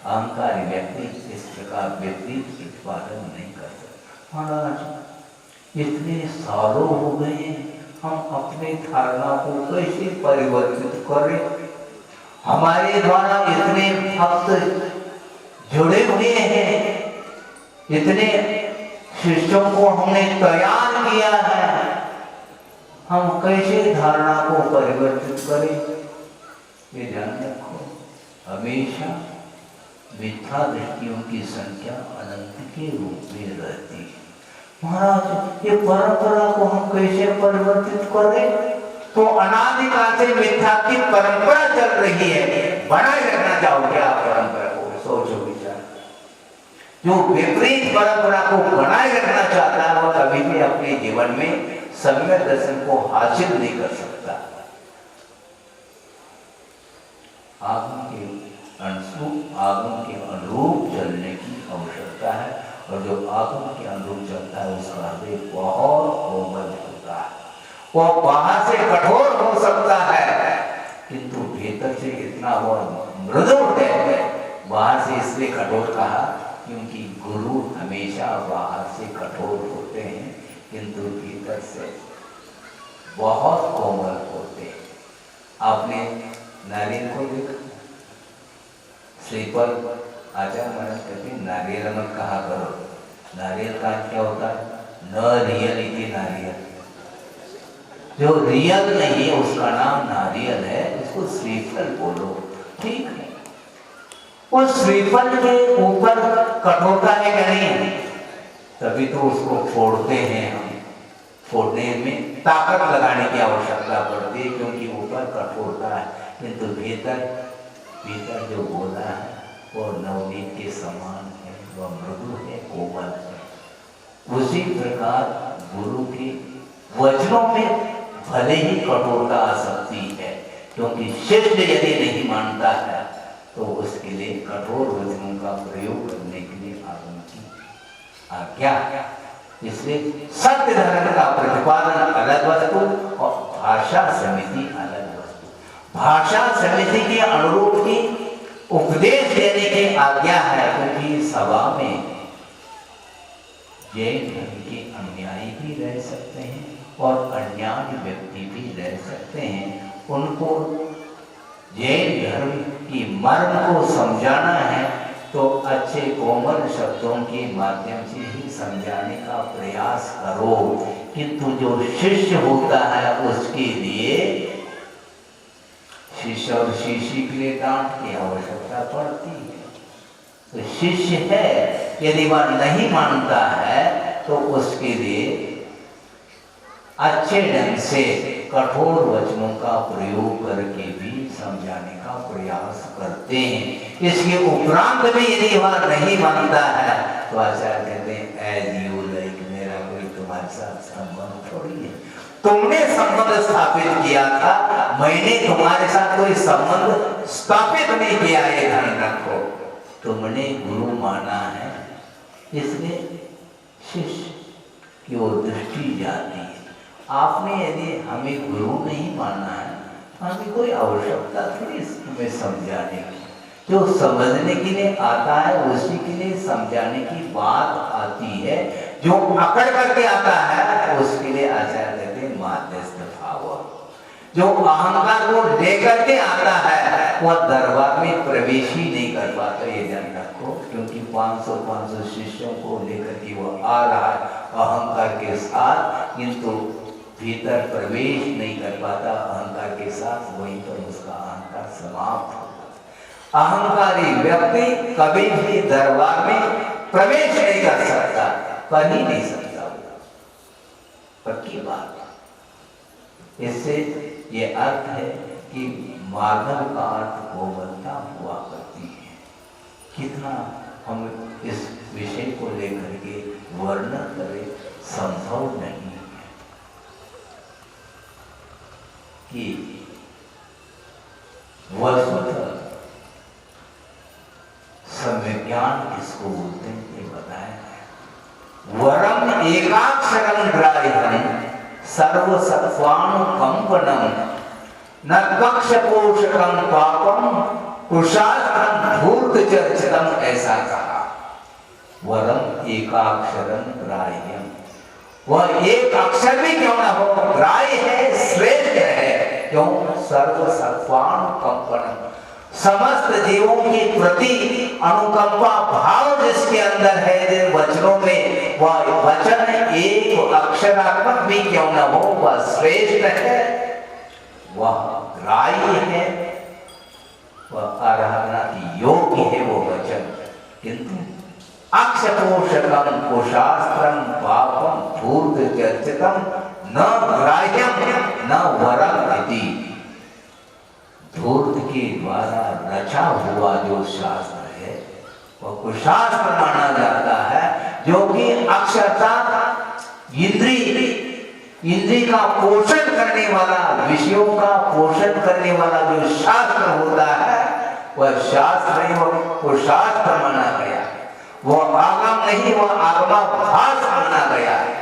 अहंकारी व्यक्ति इस प्रकार व्यक्ति उत्पादन नहीं कर सकता। महाराज इतने सालों हो गए, हम अपनी धारणा को कैसे परिवर्तित करें? हमारे द्वारा इतने भक्त जुड़े हुए हैं, इतने शिष्यों को हमने तैयार किया है, हम कैसे धारणा को परिवर्तित करें? ये ध्यान रखो, हमेशा मिथ्या दृष्टियों की संख्या अनंत के रूप में रहती है। महाराज ये परंपरा को हम कैसे परिवर्तित करें? तो अनादिकाल से मिथ्या की परंपरा चल रही है, बनाए रखना चाहोगे आप परंपरा को? सोचो विचार। जो विपरीत परंपरा को बनाए रखना चाहता है वह कभी भी अपने जीवन में सम्यक दर्शन को हासिल नहीं कर सकता। आगम के अनुरूप चलने की आवश्यकता है, और जो आगम के अनुरूप चलता है उसका हृदय बहुत कोमल होता है। वह बाहर से कठोर हो सकता है किंतु भीतर से इतना वह मृदु है। बाहर से इसलिए कठोर कहा क्योंकि गुरु हमेशा बाहर से कठोर होते हैं किंतु भीतर से बहुत कोमल होते हैं। आपने नारियल को देखा? श्रीपल आचार्य महाराज कहते नारियल मत कहा करो। नारियल का क्या होता है? न रियल इति नारियल। जो रियल नहीं है उसका नाम नारियल है, उसको श्रीफल बोलो, ठीक है। उस श्रीफल के ऊपर कठोरता है क्या नहीं? तभी तो उसको फोड़ते हैं हम। फोड़ने में ताकत लगाने की आवश्यकता पड़ती है क्योंकि ऊपर कठोरता है किंतु भीतर जो बोला है वो नवनीत के समान है, वह मृदु है, कोमल है। उसी प्रकार गुरु के वचनों में भले ही कठोरता आ सकती है क्योंकि शिष्य यदि नहीं मानता है तो उसके लिए कठोर वचनों का प्रयोग करने के लिए आगम की आज्ञा। इसलिए सत्य धर्म का प्रतिपादन अलग वस्तु और भाषा समिति अलग वस्तु। भाषा समिति के अनुरूप की उपदेश देने की आज्ञा है क्योंकि सभा में जैन धर्म के अनुयायी भी रह सकते हैं और अन्यान्य व्यक्ति भी रह सकते हैं। उनको जैन धर्म की मर्म को समझाना है तो अच्छे कोमल शब्दों के माध्यम से ही समझाने का प्रयास करो, किंतु जो शिष्य होता है उसके लिए शिष्य और शिष्य के लिए डांट की आवश्यकता पड़ती है। तो शिष्य है यदि वह नहीं मानता है तो उसके लिए अच्छे ढंग से कठोर वचनों का प्रयोग करके भी समझाने का प्रयास करते हैं। इसके उपरांत भी यदि वह नहीं मानता है तो आचार्य कहते हैं एज यू लाइक, मेरा कोई तुम्हारे साथ संबंध थोड़ी है। तुमने संबंध स्थापित किया था, मैंने तुम्हारे साथ कोई संबंध स्थापित नहीं किया है। ध्यान रखो, तुमने गुरु माना है इसलिए शिष्य की ओर दृष्टि जाती है। आपने यदि हमें गुरु नहीं माना है, हमें कोई आवश्यकता थोड़ी तुम्हें समझाने की। जो समझने के लिए आता है उसी के लिए समझाने की बात आती है। जो अकड़ करके आता है उसके लिए आचार्य कहते हैं मध्यस्थ भाव। जो अहंकार को लेकर के आता है वह दरबार में प्रवेश ही नहीं कर पाता। ये ध्यान रखो, क्योंकि 500 शिष्यों को लेकर के वह आ रहा है अहंकार के साथ, किंतु भीतर प्रवेश नहीं कर पाता अहंकार के साथ। वहीं पर उसका अहंकार समाप्त होता। अहंकारी व्यक्ति कभी भी दरबार में प्रवेश नहीं कर सकता, कर ही नहीं सकता, पक्की बात। इससे ये अर्थ है कि माधव का अर्थ कोमलता हुआ करती है। कितना हम इस विषय को लेकर के वर्णन करें संभव नहीं है कि वस्तुतः सम्यक ज्ञान किसको बोलते हैं ये बताया है। वरम एकाक्षरम ग्राह्यम सर्वसत्वानुकंपनम न कक्ष पोषकम पापम कुशास्त्रम धूर्त चर्चितम, ऐसा कहा। वरम एकाक्षरम ग्राह्यम, वह एक अक्षर भी क्यों ना हो, ग्राह्य है, श्रेष्ठ है। क्यों? सर्वसत्वानुकंपनम, समस्त जीवों के प्रति अनुकंपा भाव जिसके अंदर है, जिन वचनों में, वह वचन एक अक्षरात्मक भी क्यों न हो, वह श्रेष्ठ है, वह ग्राह्य है, वह आराधना की योग्य है वो वचन। किंतु अक्षपोषकम कुशास्त्रम पापम धूर्त चर्चितम न ग्राह्यम न वरम इति, धूर्त के द्वारा रचा हुआ जो शास्त्र है वह कुशास्त्र माना जाता है, जो कि अक्षरता इंद्री का पोषण करने वाला, विषयों का पोषण करने वाला जो शास्त्र होता है वह शास्त्र नहीं, वह कुशास्त्र माना गया। वह आगम नहीं, वह आगमाभास माना गया है।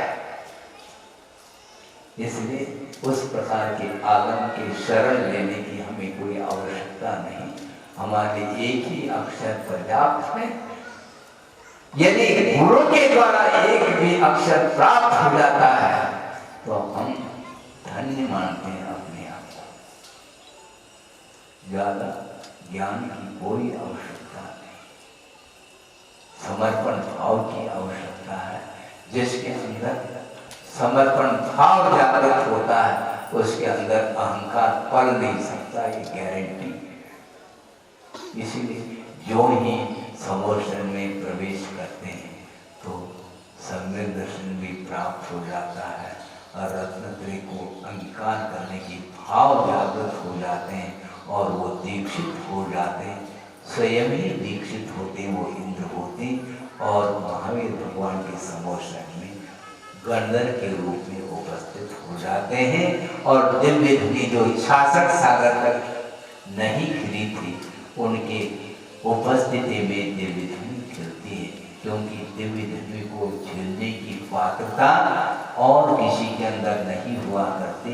इसलिए उस प्रकार के आगम के शरण लेने की हमें कोई आवश्यकता नहीं, हमारे एक ही अक्षर पर्याप्त है। यदि गुरु के द्वारा एक भी अक्षर प्राप्त हो जाता है तो हम धन्य मानते हैं अपने आप को। ज्यादा ज्ञान की कोई आवश्यकता नहीं, समर्पण भाव की आवश्यकता है। जिसके अंदर समर्पण भाव जागृत होता है उसके अंदर अहंकार पल नहीं सकता, ये गारंटी। इसीलिए जो ही समोशन में प्रवेश करते हैं तो सम्यक दर्शन भी प्राप्त हो जाता है और रत्नत्रय को अंगीकार करने की भाव जागृत हो जाते हैं और वो दीक्षित हो जाते हैं, स्वयं ही दीक्षित होते, वो इंद्र होते और महावीर भगवान के समोशन में गंधर के रूप में उपस्थित हो जाते हैं। और दिव्य ध्वनि जो 66 सागर तक नहीं खिली थी, उनके उपस्थिति में दिव्य ध्वनि खिलती है, क्योंकि दिव्य ध्वनि को झेलने की पात्रता और किसी के अंदर नहीं हुआ करती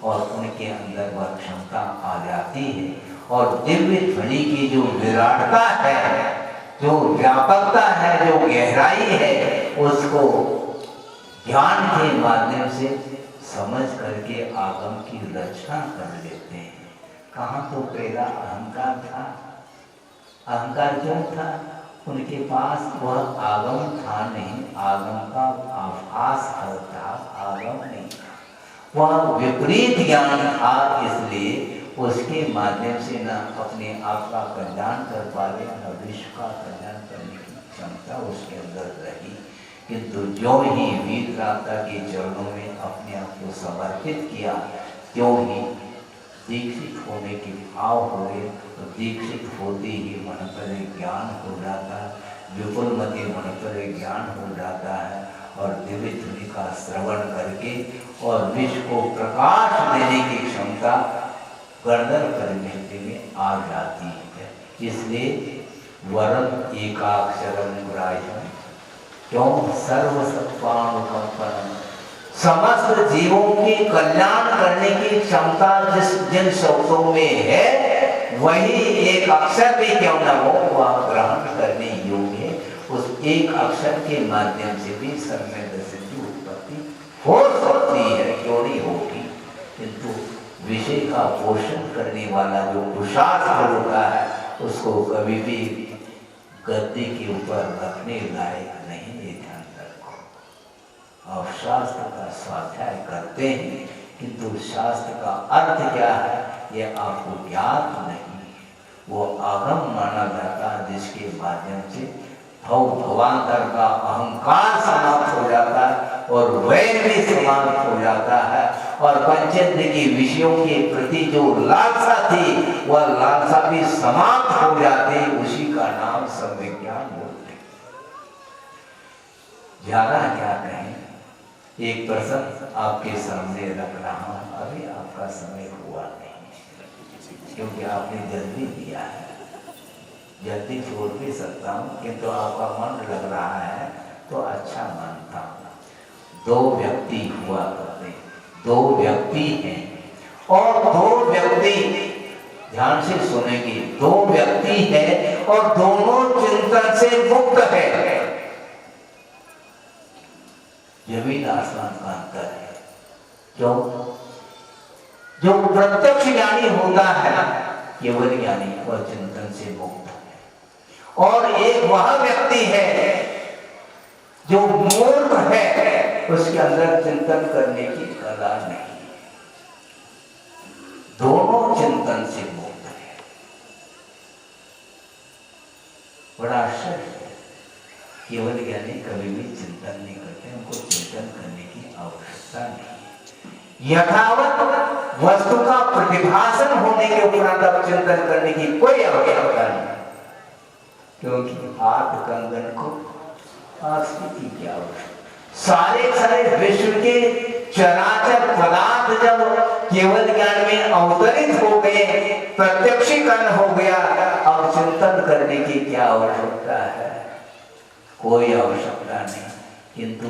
और उनके अंदर वह क्षमता आ जाती है। और दिव्य ध्वनि की जो विराटता है, जो व्यापकता है, जो गहराई है, उसको ज्ञान के माध्यम से समझ करके आगम की रचना कर लेते हैं। कहाँ तो पहला अहंकार था, अहंकार क्यों था? उनके पास वह आगम था नहीं, आगम का आभास था, आगम नहीं था। वह विपरीत ज्ञान था, इसलिए उसके माध्यम से न अपने आप का कल्याण कर पाए, न विश्व का कल्याण करने की क्षमता उसके अंदर रही। किंतु जो ही वीतरागता के चरणों में अपने आप को समर्पित किया, त्यों ही दीक्षित होने के भाव हुए। तो दीक्षित होते ही मन पर ज्ञान हो जाता है, विपुलमति मन पर ज्ञान हो जाता है और दिव्य ध्वनि का श्रवण करके और विश्व को प्रकाश देने की क्षमता गणधर परिणति में आ जाती है। इसलिए वरम एकाक्षरम ग्राह्यम, क्यों? सर्वसत्वानुकंपनम, समस्त जीवों के कल्याण करने की क्षमता जिन शब्दों में है, वही एक अक्षर भी क्यों न हो, वह ग्रहण करने योग्य है। उस एक अक्षर के माध्यम से भी सम्यक दर्शन की उत्पत्ति हो सकती है, क्यों नहीं होगी। किंतु विषय का पोषण करने वाला जो कुशास्त्र होता है, उसको कभी भी गद्दे के ऊपर रखने लायक नहीं, ये ध्यान रखो। आप शास्त्र का स्वाध्याय करते हैं, किंतु शास्त्र का अर्थ क्या है ये आपको ज्ञात नहीं। वो आगम माना जाता है जिसके माध्यम से भवांतर का अहंकार समाप्त हो जाता है और वैर भी समाप्त हो जाता है और पंचेंद्र के विषयों के प्रति जो लालसा थी वह लालसा भी समाप्त हो जाती, उसी का नाम संविज्ञान बोलते। ज्यादा क्या कहें, एक प्रसंग आपके सामने रख रहा हूं। अभी आपका समय हुआ नहीं क्योंकि आपने जल्दी दिया है, जल्दी छोड़ भी सकता हूँ, किंतु आपका मन लग रहा है तो अच्छा मानता हूँ। दो व्यक्ति हुआ करते, दो व्यक्ति हैं और दो व्यक्ति, ध्यान से सुनेंगे, दो व्यक्ति है और दोनों चिंतन से मुक्त है। जमीन आसमान का अंतर है। क्यों? जो प्रत्यक्ष ज्ञानी होता है, केवल ज्ञानी, वह चिंतन से मुक्त है। और एक वह व्यक्ति है जो मूर्ख है, उसके अंदर चिंतन करने की कला नहीं। दोनों चिंतन से मुक्त है। बड़ा आश्चर्य है। केवल ज्ञानी कभी भी चिंतन नहीं करते, उनको चिंतन करने की आवश्यकता नहीं। यथावत वस्तु का प्रतिभासन होने के उपरांत अब चिंतन करने की कोई आवश्यकता नहीं, क्योंकि हाथ कंगन को आस्थिति की आवश्यकता। सारे विश्व के चराचर पदार्थ जब केवल ज्ञान में अवतरित हो गए, प्रत्यक्षीकरण हो गया, अब चिंतन करने की क्या आवश्यकता है? कोई आवश्यकता नहीं। किंतु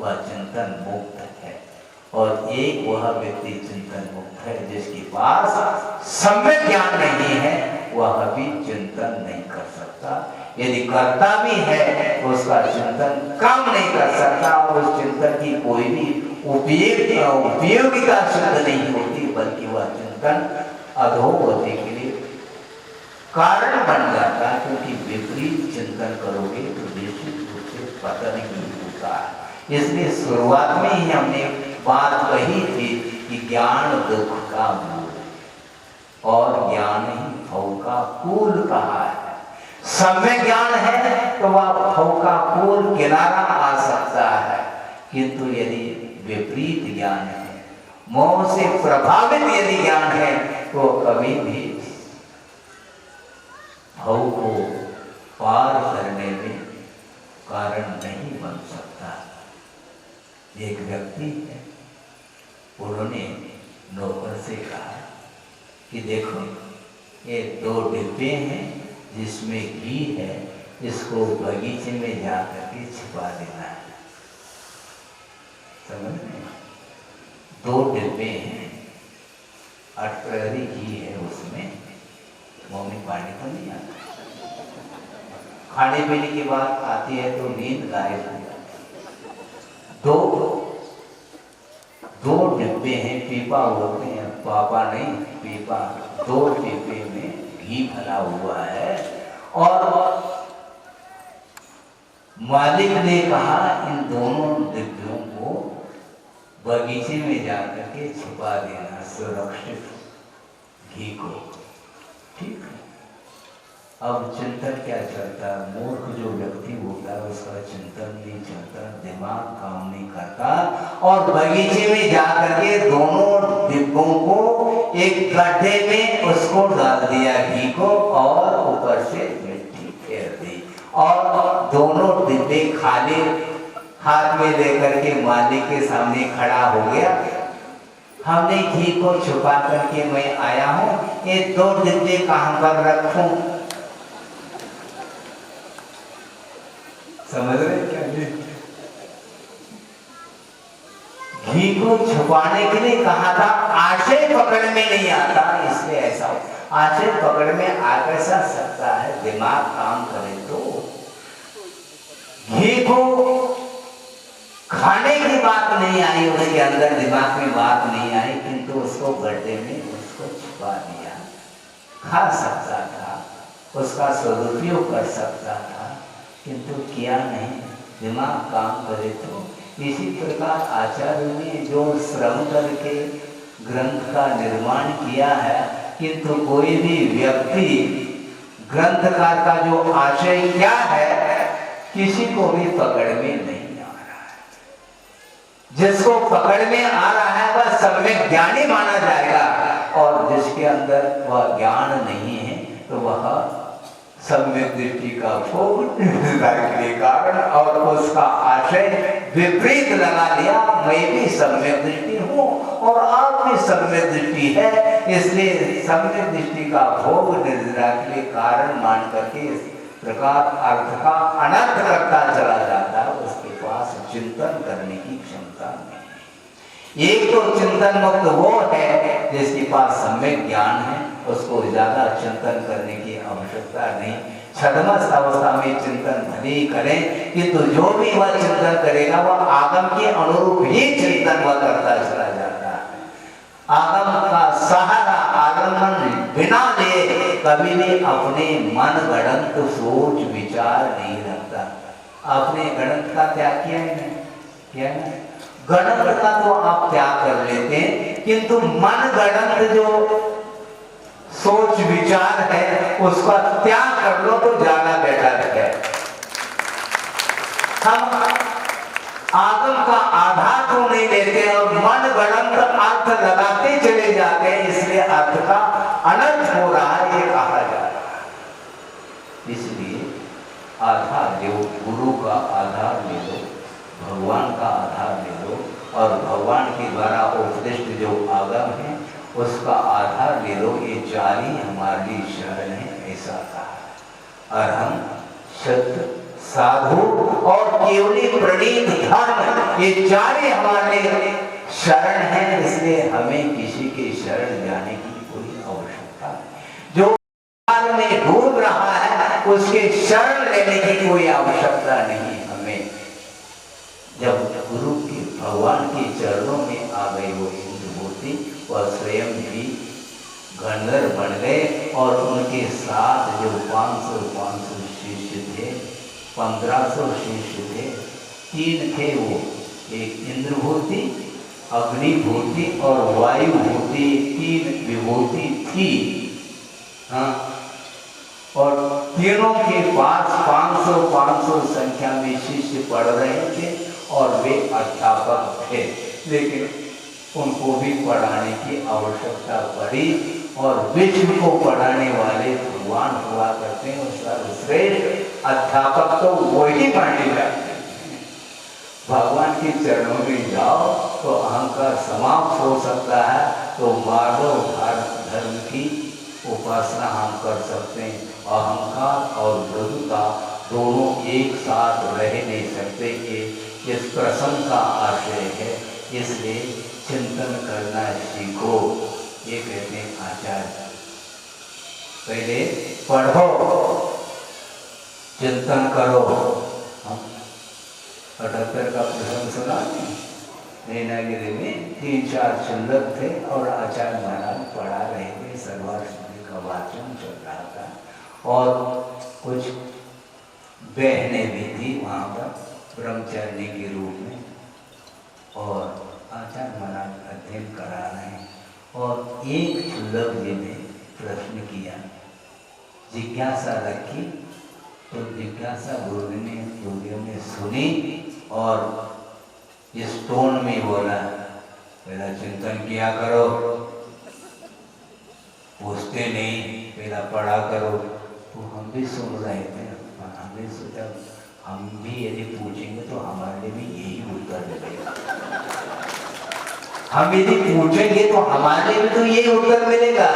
वह चिंतन मुक्त है। और एक वह व्यक्ति चिंतन मुक्त है जिसके पास सम्यक ज्ञान नहीं है, वह भी चिंतन नहीं कर सकता। यदि करता भी है तो उसका चिंतन काम नहीं कर सकता और उस चिंतन की कोई भी उपयोगिता सिद्ध नहीं होती, बल्कि वह चिंतन अधोगति के लिए कारण बन जाता है। क्योंकि विपरीत चिंतन करोगे तो निश्चित रूप से पतन ही होता है। इसलिए शुरुआत में ही हमने बात कही थी कि ज्ञान दुख का मूल और ज्ञान ही भव का कुल कहा है। सम्यक ज्ञान है तो वह भव का कुल किनारा आ सकता है, किंतु यदि विपरीत ज्ञान है, मोह से प्रभावित यदि ज्ञान है, तो कभी भी भव को पार करने में कारण नहीं बन सकता। एक व्यक्ति है, उन्होंने नौकर से कहा कि देखो ये दो डिब्बे हैं जिसमें घी है, इसको बगीचे में जाकर के छिपा देना है। समझ में? दो डिब्बे हैं, 8 प्रहरी घी है उसमें, मुंह में पानी तो नहीं आता। खाने पीने की बात आती है तो नींद गायब हो जाती। दो डिब्बे हैं, पीपा बोलते हैं, पापा नहीं पीपा। 2 डिब्बे में घी भरा हुआ है और मालिक ने कहा इन दोनों डिब्बों को बगीचे में जाकर के छुपा देना, सुरक्षित घी को। ठीक है। अब चिंतन क्या चलता है? मूर्ख जो व्यक्ति होता है उसका चिंतन नहीं चलता, दिमाग काम नहीं करता, और बगीचे में जाकर के दोनों डिब्बों को एक गड्ढे में उसको डाल दिया घी को, और ऊपर से मिट्टी फेर दी, और दोनों डिब्बे खाली हाथ में लेकर के मालिक के सामने खड़ा हो गया। हमने घी को छुपा करके मैं आया हूँ, ये 2 डिब्बे कहाँ पर रखूं? समझ रहे क्या? घी को छुपाने के लिए कहा था, आशय पकड़ में नहीं आता, इसलिए ऐसा हो। आशय पकड़ में आ कैसा सकता है? दिमाग काम करे तो। घी को खाने की बात नहीं आई उसके अंदर, दिमाग में बात नहीं आई, किंतु उसको गड्ढे में उसको छुपा दिया। खा सकता था, उसका सदुपयोग कर सकता था, किंतु किया नहीं। दिमाग काम करे तो। इसी प्रकार आचार्य ने जो श्रम करके ग्रंथ का निर्माण किया है, किंतु कोई भी व्यक्ति ग्रंथकार का जो आशय क्या है किसी को भी पकड़ में नहीं आ रहा है। जिसको पकड़ में आ रहा है वह सम्यक ज्ञानी माना जाएगा, और जिसके अंदर वह ज्ञान नहीं है तो वह सम्यक दृष्टि का भोग के कारण, और उसका आशय विपरीत लगा लिया। मैं भी सम्यक दृष्टि हूँ और आप भी सम्यक दृष्टि है, इसलिए सम्यक दृष्टि का भोग निर्जरा के लिए कारण मान करके इस प्रकार अर्थ का अनर्थ करता चला जाता है। उसके पास चिंतन करने की क्षमता नहीं। एक तो चिंतन मुक्त वो है जिसके पास सम्यक ज्ञान है, उसको ज्यादा चिंतन करने की आवश्यकता नहीं। छद्मस अवस्था में चिंतन भले ही करें, किंतु जो भी वह चिंतन करेगा वह आगम के अनुरूप ही चिंतन वह करता चला जाता है। आगम का सहारा आगमन बिना ले कभी भी अपने मन गणंत सोच विचार नहीं रखता। आपने गणंत का त्याग किया है ना? किया है ना? गणंत का तो आप त्याग कर लेते हैं, किंतु मन गणंत जो सोच विचार है उसका त्याग कर लो तो ज्यादा बेटर है। हम आगम का आधार तो नहीं लेते और मन गणंत अर्थ लगाते चले जाते हैं, इसलिए अर्थ का अनर्थ हो रहा है, ये कहा जा रहा है। इसलिए आधार जो गुरु का आधार ले लो, भगवान का आधार ले लो, और भगवान के द्वारा उपदिष्ट जो आगम है उसका आधार ले लो। ये चार ही हमारे लिए शरण है, ऐसा कहा। अरहं, सत्य, साधु और केवली प्रणीत धर्म, ये चार ही हमारे लिए शरण है। इसलिए हमें किसी के शरण जाने की कोई आवश्यकता नहीं। जो में डूब रहा है उसके शरण लेने की कोई आवश्यकता नहीं हमें। जब गुरु के भगवान के चरणों में आ गए वो इंद्रमूर्ति, वह स्वयं भी गंधर्व बन गए और उनके साथ जो 500 शिष्य थे, 1500 शिष्य थे, 3 थे वो, एक इंद्रभूति, अग्निभूति और वायुभूति, 3 विभूति थी। हाँ, और तीनों के पास 500 संख्या में शिष्य पढ़ रहे थे और वे अध्यापक थे, लेकिन उनको भी पढ़ाने की आवश्यकता पड़ी। और विश्व को पढ़ाने वाले भगवान हुआ करते हैं, सर्वश्रेष्ठ अध्यापक तो वही माने जाते हैं। भगवान के चरणों में जाओ तो अहंकार समाप्त हो सकता है, तो माधव धर्म की उपासना हम कर सकते हैं। अहंकार और मृदुता दोनों एक साथ रह नहीं सकते, ये इस प्रसंग का आशय है। इसलिए चिंतन करना सीखो, ये कहते हैं आचार्य। पहले पढ़ो, चिंतन करो। हम 78 का प्रसंग सुना नैनागिरी में 3-4 चिल्लक थे और आचार्य महाराज पढ़ा रहे थे, सर्वाश्वती का वाचन चल रहा था और कुछ बहनें भी थी वहाँ पर ब्रह्मचारिणी के रूप में, और आचार्य महाराज अध्ययन करा रहे हैं। और एक चिल्लक जी ने प्रश्न किया, जिज्ञासा रखी, तो जिज्ञासा गुरुओं ने सुनी और इस टोन में बोला, पहला चिंतन किया करो, पूछते नहीं, पहला पढ़ा करो। तो हम भी सुन रहे थे, हमने सोचा हम भी यदि पूछेंगे तो हमारे लिए भी यही उत्तर मिलेगा। हम यदि पूछेंगे तो हमारे लिए भी तो यही उत्तर मिलेगा,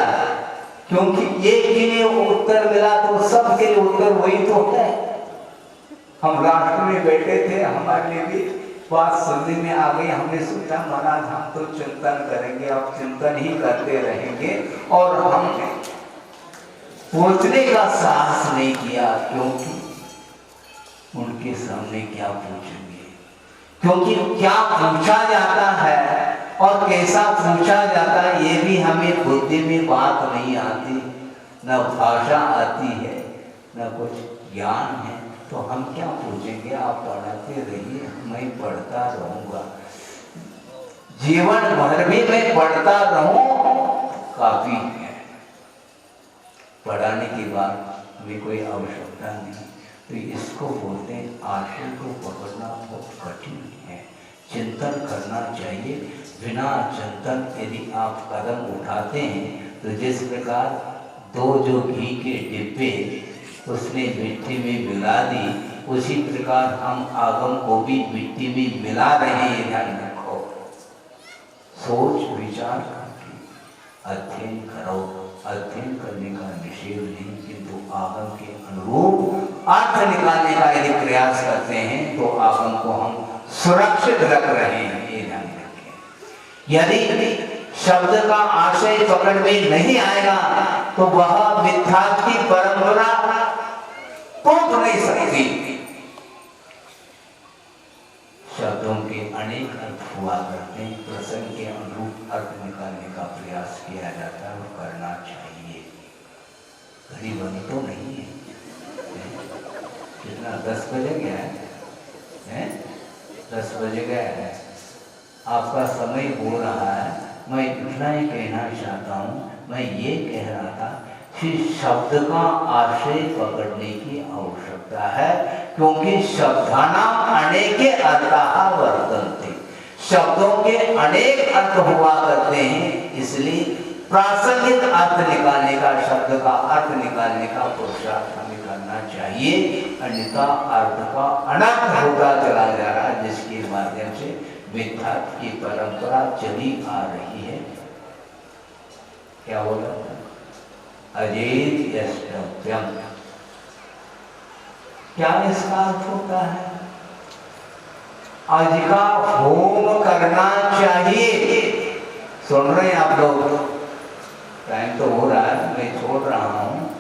क्योंकि एक के लिए उत्तर मिला तो सबके लिए उत्तर वही तो है। हम राष्ट्र में बैठे थे, हमारे लिए भी बात सुनने में आ गई। हमने सोचा महाराज हम तो चिंतन करेंगे, अब चिंतन ही करते रहेंगे, और हमने पूछने का साहस नहीं किया, क्योंकि उनके सामने क्या पूछेंगे, क्योंकि क्या पूछा जाता है और कैसा पूछा जाता है ये भी हमें बुद्धि में बात नहीं आती, न भाषा आती है, न कुछ ज्ञान है, तो हम क्या पूछेंगे। आप पढ़ाते रहिए, मैं पढ़ता रहूँगा, जीवन भर भी मैं पढ़ता रहूँ काफी है। पढ़ाने के बाद हमें कोई आवश्यकता नहीं। तो इसको बोलते हैं आशय को पकड़ना बहुत कठिन है, चिंतन करना चाहिए। बिना चिंतन यदि आप कदम उठाते हैं तो जिस प्रकार 2 जो घी के डिब्बे उसने मिट्टी में मिला दी, उसी प्रकार हम आगम को भी मिट्टी में मिला रहे हैं। ध्यान रखो, सोच विचार करके अध्ययन करो। अध्ययन करने का निषेध नहीं, किंतु आगम के अनुरूप अर्थ निकालने का यदि प्रयास करते हैं तो आगम को हम सुरक्षित रख रहे हैं, ये ध्यान रखें। यदि शब्द का आशय पकड़ में नहीं आएगा तो वह मिथ्या की परंपरा टूट नहीं सकती। शब्दों के अनेक अर्थ हुआ करते हैं, प्रसंग के अनुरूप अर्थ निकालने का प्रयास किया जाता है और करना चाहिए। घड़ी बंद तो नहीं है, कितना 10 बजे गया है? 10 बजे गया है, आपका समय हो रहा है। मैं इतना ही कहना चाहता हूँ, मैं ये कह रहा था कि शब्द का आशय पकड़ने की आवश्यकता है, क्योंकि शब्दानाम अनेके अर्थाः वर्तन्ते, शब्दों के अनेक अर्थ हुआ करते हैं, इसलिए प्रासंगिक अर्थ निकालने का, शब्द का अर्थ निकालने का पुरुषार्थ हमें करना चाहिए, अन्यथा अर्थ का अनर्थ होता चला जा रहा है, जिसके माध्यम से मिथ्या की परंपरा चली आ रही है। क्या बोला? अजेत यष्टव्यम, क्या इसका अर्थ होता है? आज का होम करना चाहिए। सुन रहे हैं आप लोग? टाइम तो हो रहा है, मैं छोड़ रहा हूँ।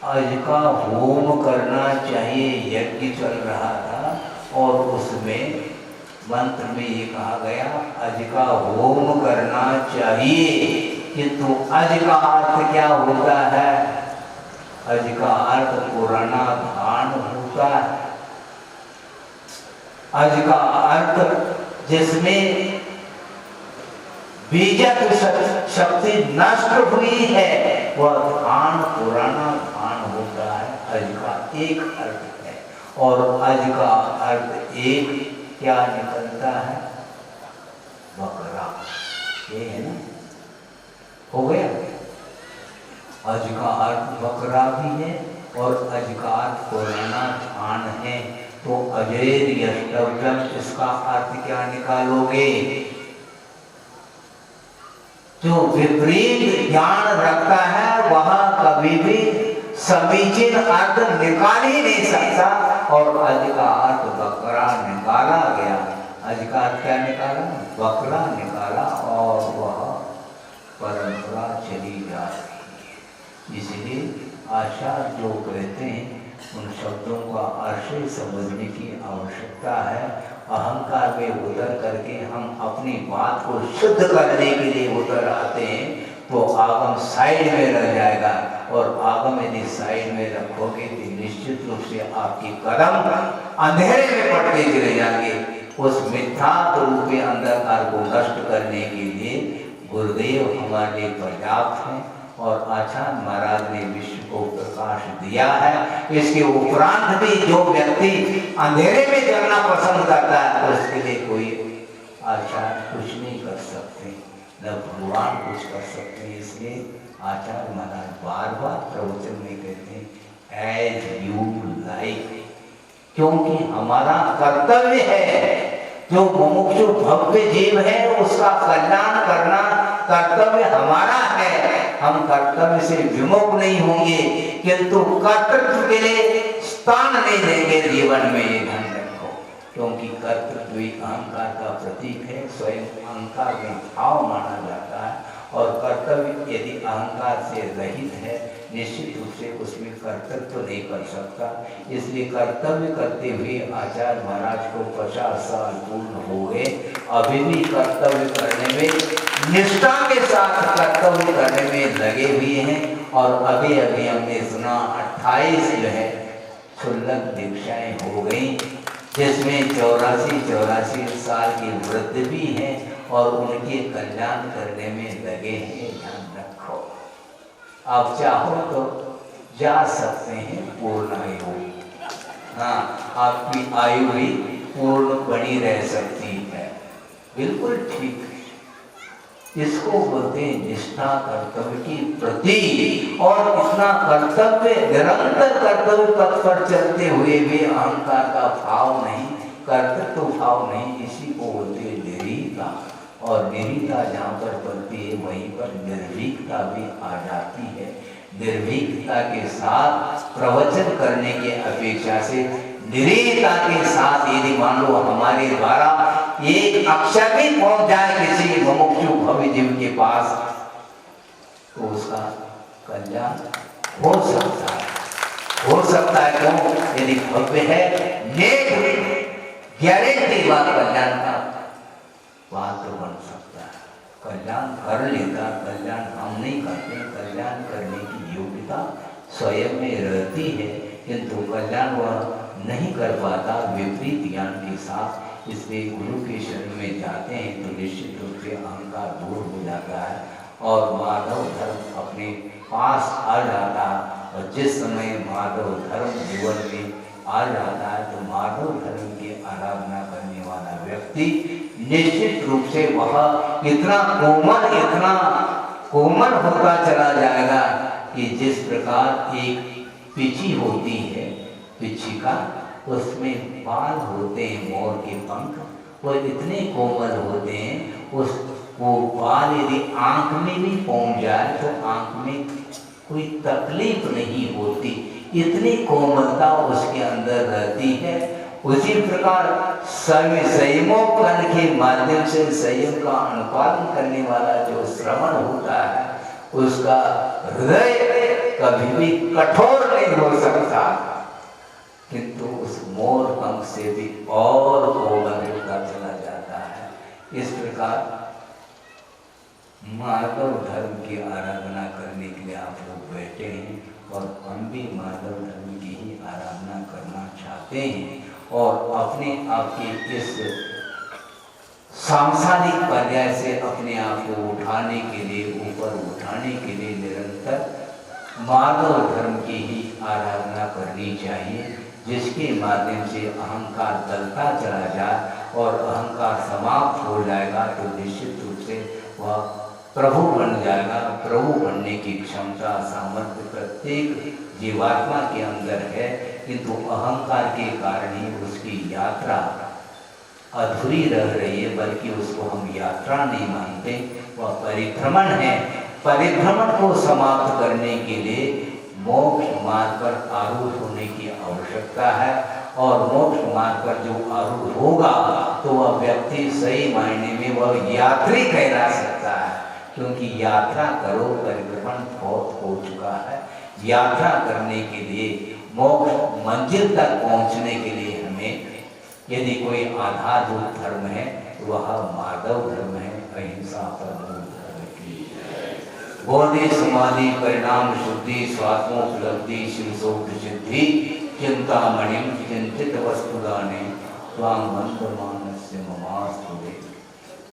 आज का होम करना चाहिए, यज्ञ चल रहा था और उसमें मंत्र में ये कहा गया आज का होम करना चाहिए, किंतु आज का अर्थ क्या होता है? आज का अर्थ पुराना धान होता है। आज का अर्थ जिसमें बीजक शक्ति नष्ट हुई है, वह धान पुराना धान होता है। आज का एक अर्थ है, और आज का अर्थ एक क्या निकलता है? बकरा। ये है ना, हो गया। आज का अर्थ बकरा भी है और आज का अर्थ पुराना धान है, तो अजेर यष्टव्यम, इसका अर्थ क्या निकालोगे? जो विपरीत ज्ञान रखता है वह कभी भी समीचीन अर्थ निकाल ही नहीं सकता, और आज का अर्थ बकरा निकाला गया। आज का अर्थ क्या निकाला? बकरा निकाला, और वह परंपरा चली जा रही है। इसलिए आचार्य जो कहते हैं उन शब्दों का आशय समझने की आवश्यकता है। अहंकार में उतर करके हम अपनी बात को शुद्ध करने के लिए उतर आते हैं, तो आगम साइड में रह जाएगा, और आगम यदि साइड में रखोगे तो निश्चित रूप से आपकी कदम अंधेरे में पड़ते चले जाएंगे। उस मिथ्या रूपी अंधकार को नष्ट करने के लिए गुरुदेव हमारे लिए पर्याप्त हैं, और आचार्य महाराज ने विश्व को प्रकाश दिया है। इसके उपरांत भी जो व्यक्ति अंधेरे में जलना पसंद करता है, तो उसके लिए कोई आचार्य कुछ नहीं कर सकते, न भगवान कुछ कर सकते। इसलिए आचार्य महाराज बार बार प्रवचन में कहते हैं एज यू लाइक, क्योंकि हमारा कर्तव्य है, जो मुमुक्षु भव्य जीव है उसका कल्याण करना कर्तव्य हमारा है। हम कर्तव्य से विमुख नहीं होंगे, किंतु कर्तृत्व के लिए स्थान नहीं देंगे जीवन में, ये ध्यान रखो, क्योंकि कर्तृत्व भी अहंकार का प्रतीक है, स्वयं अहंकार में भाव माना जाता है, और कर्तव्य यदि अहंकार से रहित है, निश्चित रूप से उसमें कर्तव्य नहीं कर सकता। इसलिए कर्तव्य करते हुए आचार्य महाराज को 50 साल पूर्ण हो गए, अभी भी कर्तव्य करने में, निष्ठा के साथ कर्तव्य करने में लगे हुए हैं। और अभी अभी हमने सुना 28 जो है क्षुल्लक दीक्षाएं हो गई, जिसमें 84 साल के वृद्ध भी हैं और उनके कल्याण करने में लगे हैं। ध्यान रखो, आप चाहो तो जा सकते हैं पूर्ण आयु। हाँ, आपकी आयु भी पूर्ण बनी रह सकती है, बिल्कुल ठीक है। इसको बोलते हैं निष्ठा कर्तव्य की प्रति, और इतना कर्तव्य, निरंतर कर्तव्य पथ पर चलते हुए भी अहंकार का भाव नहीं, कर्तव्य भाव नहीं, इसी को बोलते हैं निरीता। और निरीता जहाँ पर बनती है वहीं पर निर्भीकता भी आ जाती है। निर्भीकता के साथ प्रवचन करने की अपेक्षा से निरीता के साथ यदि मान लो हमारे द्वारा एक अक्षर भी पहुंच जाए किसी मुमुक्षु भव्य जीव के पास तो उसका कल्याण हो सकता है। हो सकता है क्यों? यदि भव्य है, नेक गारंटी बात कल्याण का पात्र बन सकता है। कल्याण कर लेता, कल्याण हम नहीं करते, कल्याण करने की योग्यता स्वयं में रहती है, किंतु कल्याण वह नहीं कर पाता विपरीत ज्ञान के साथ। इसलिए गुरु के शरण में जाते हैं तो निश्चित रूप से अहंकार दूर हो जाता है और माधव धर्म अपने पास आ जाता है। और जिस समय माधव धर्म जीवन में आ जाता है तो माधव धर्म की आराधना करने वाला व्यक्ति निश्चित रूप से वह इतना कोमल होता चला जाएगा कि जिस प्रकार एक पिची होती है, पिचिका, उसमें बाल होते हैं मोर के पंख, वो इतने कोमल होते हैं, वो बाल यदि आंख में भी पहुंच जाए तो आंख में कोई तकलीफ नहीं होती, इतनी कोमलता उसके अंदर रहती है। उसी प्रकार संयमोपकरण के माध्यम से संयम का अनुपालन करने वाला जो श्रवण होता है, उसका हृदय कभी भी कठोर नहीं हो सकता, किंतु उस मोर पंख से भी और कोमल होता चला जाता है। इस प्रकार माधव धर्म की आराधना करने के लिए आप लोग बैठे हैं और हम भी माधव धर्म की ही आराधना करना चाहते हैं और अपने आप के इस सांसारिक पर्याय से अपने आप को उठाने के लिए, ऊपर उठाने के लिए निरंतर माधव धर्म की ही आराधना करनी चाहिए, जिसके माध्यम से अहंकार दलता चला जाए और अहंकार समाप्त हो जाएगा तो निश्चित रूप से वह प्रभु बन जाएगा। प्रभु बनने की क्षमता, सामर्थ्य प्रत्येक जीवात्मा के अंदर है, किंतु अहंकार के कारण ही उसकी यात्रा अधूरी रह रही है, बल्कि उसको हम यात्रा नहीं मानते, वह परिभ्रमण है। परिभ्रमण को समाप्त करने के लिए मोक्ष मार्ग पर आरूढ़ होने की आवश्यकता है और मोक्ष मार्ग पर जो आरूढ़ होगा तो वह व्यक्ति सही मायने में वह यात्री कहला सकता है, क्योंकि यात्रा करो, परिभ्रमण बहुत हो चुका है। यात्रा करने के लिए, मोक्ष मंजिल तक पहुंचने के लिए हमें यदि कोई आधारभूत धर्म है तो वह माधव धर्म है, अहिंसा परमो धर्म की। बोधि समाधि परिणाम शुद्धि स्वात्मोपलब्धि शिवसोक्त सिद्धि चिंतामणिम चिंतित वस्तुदाने स्वाम मंत्र मानस्य ममास्तुते।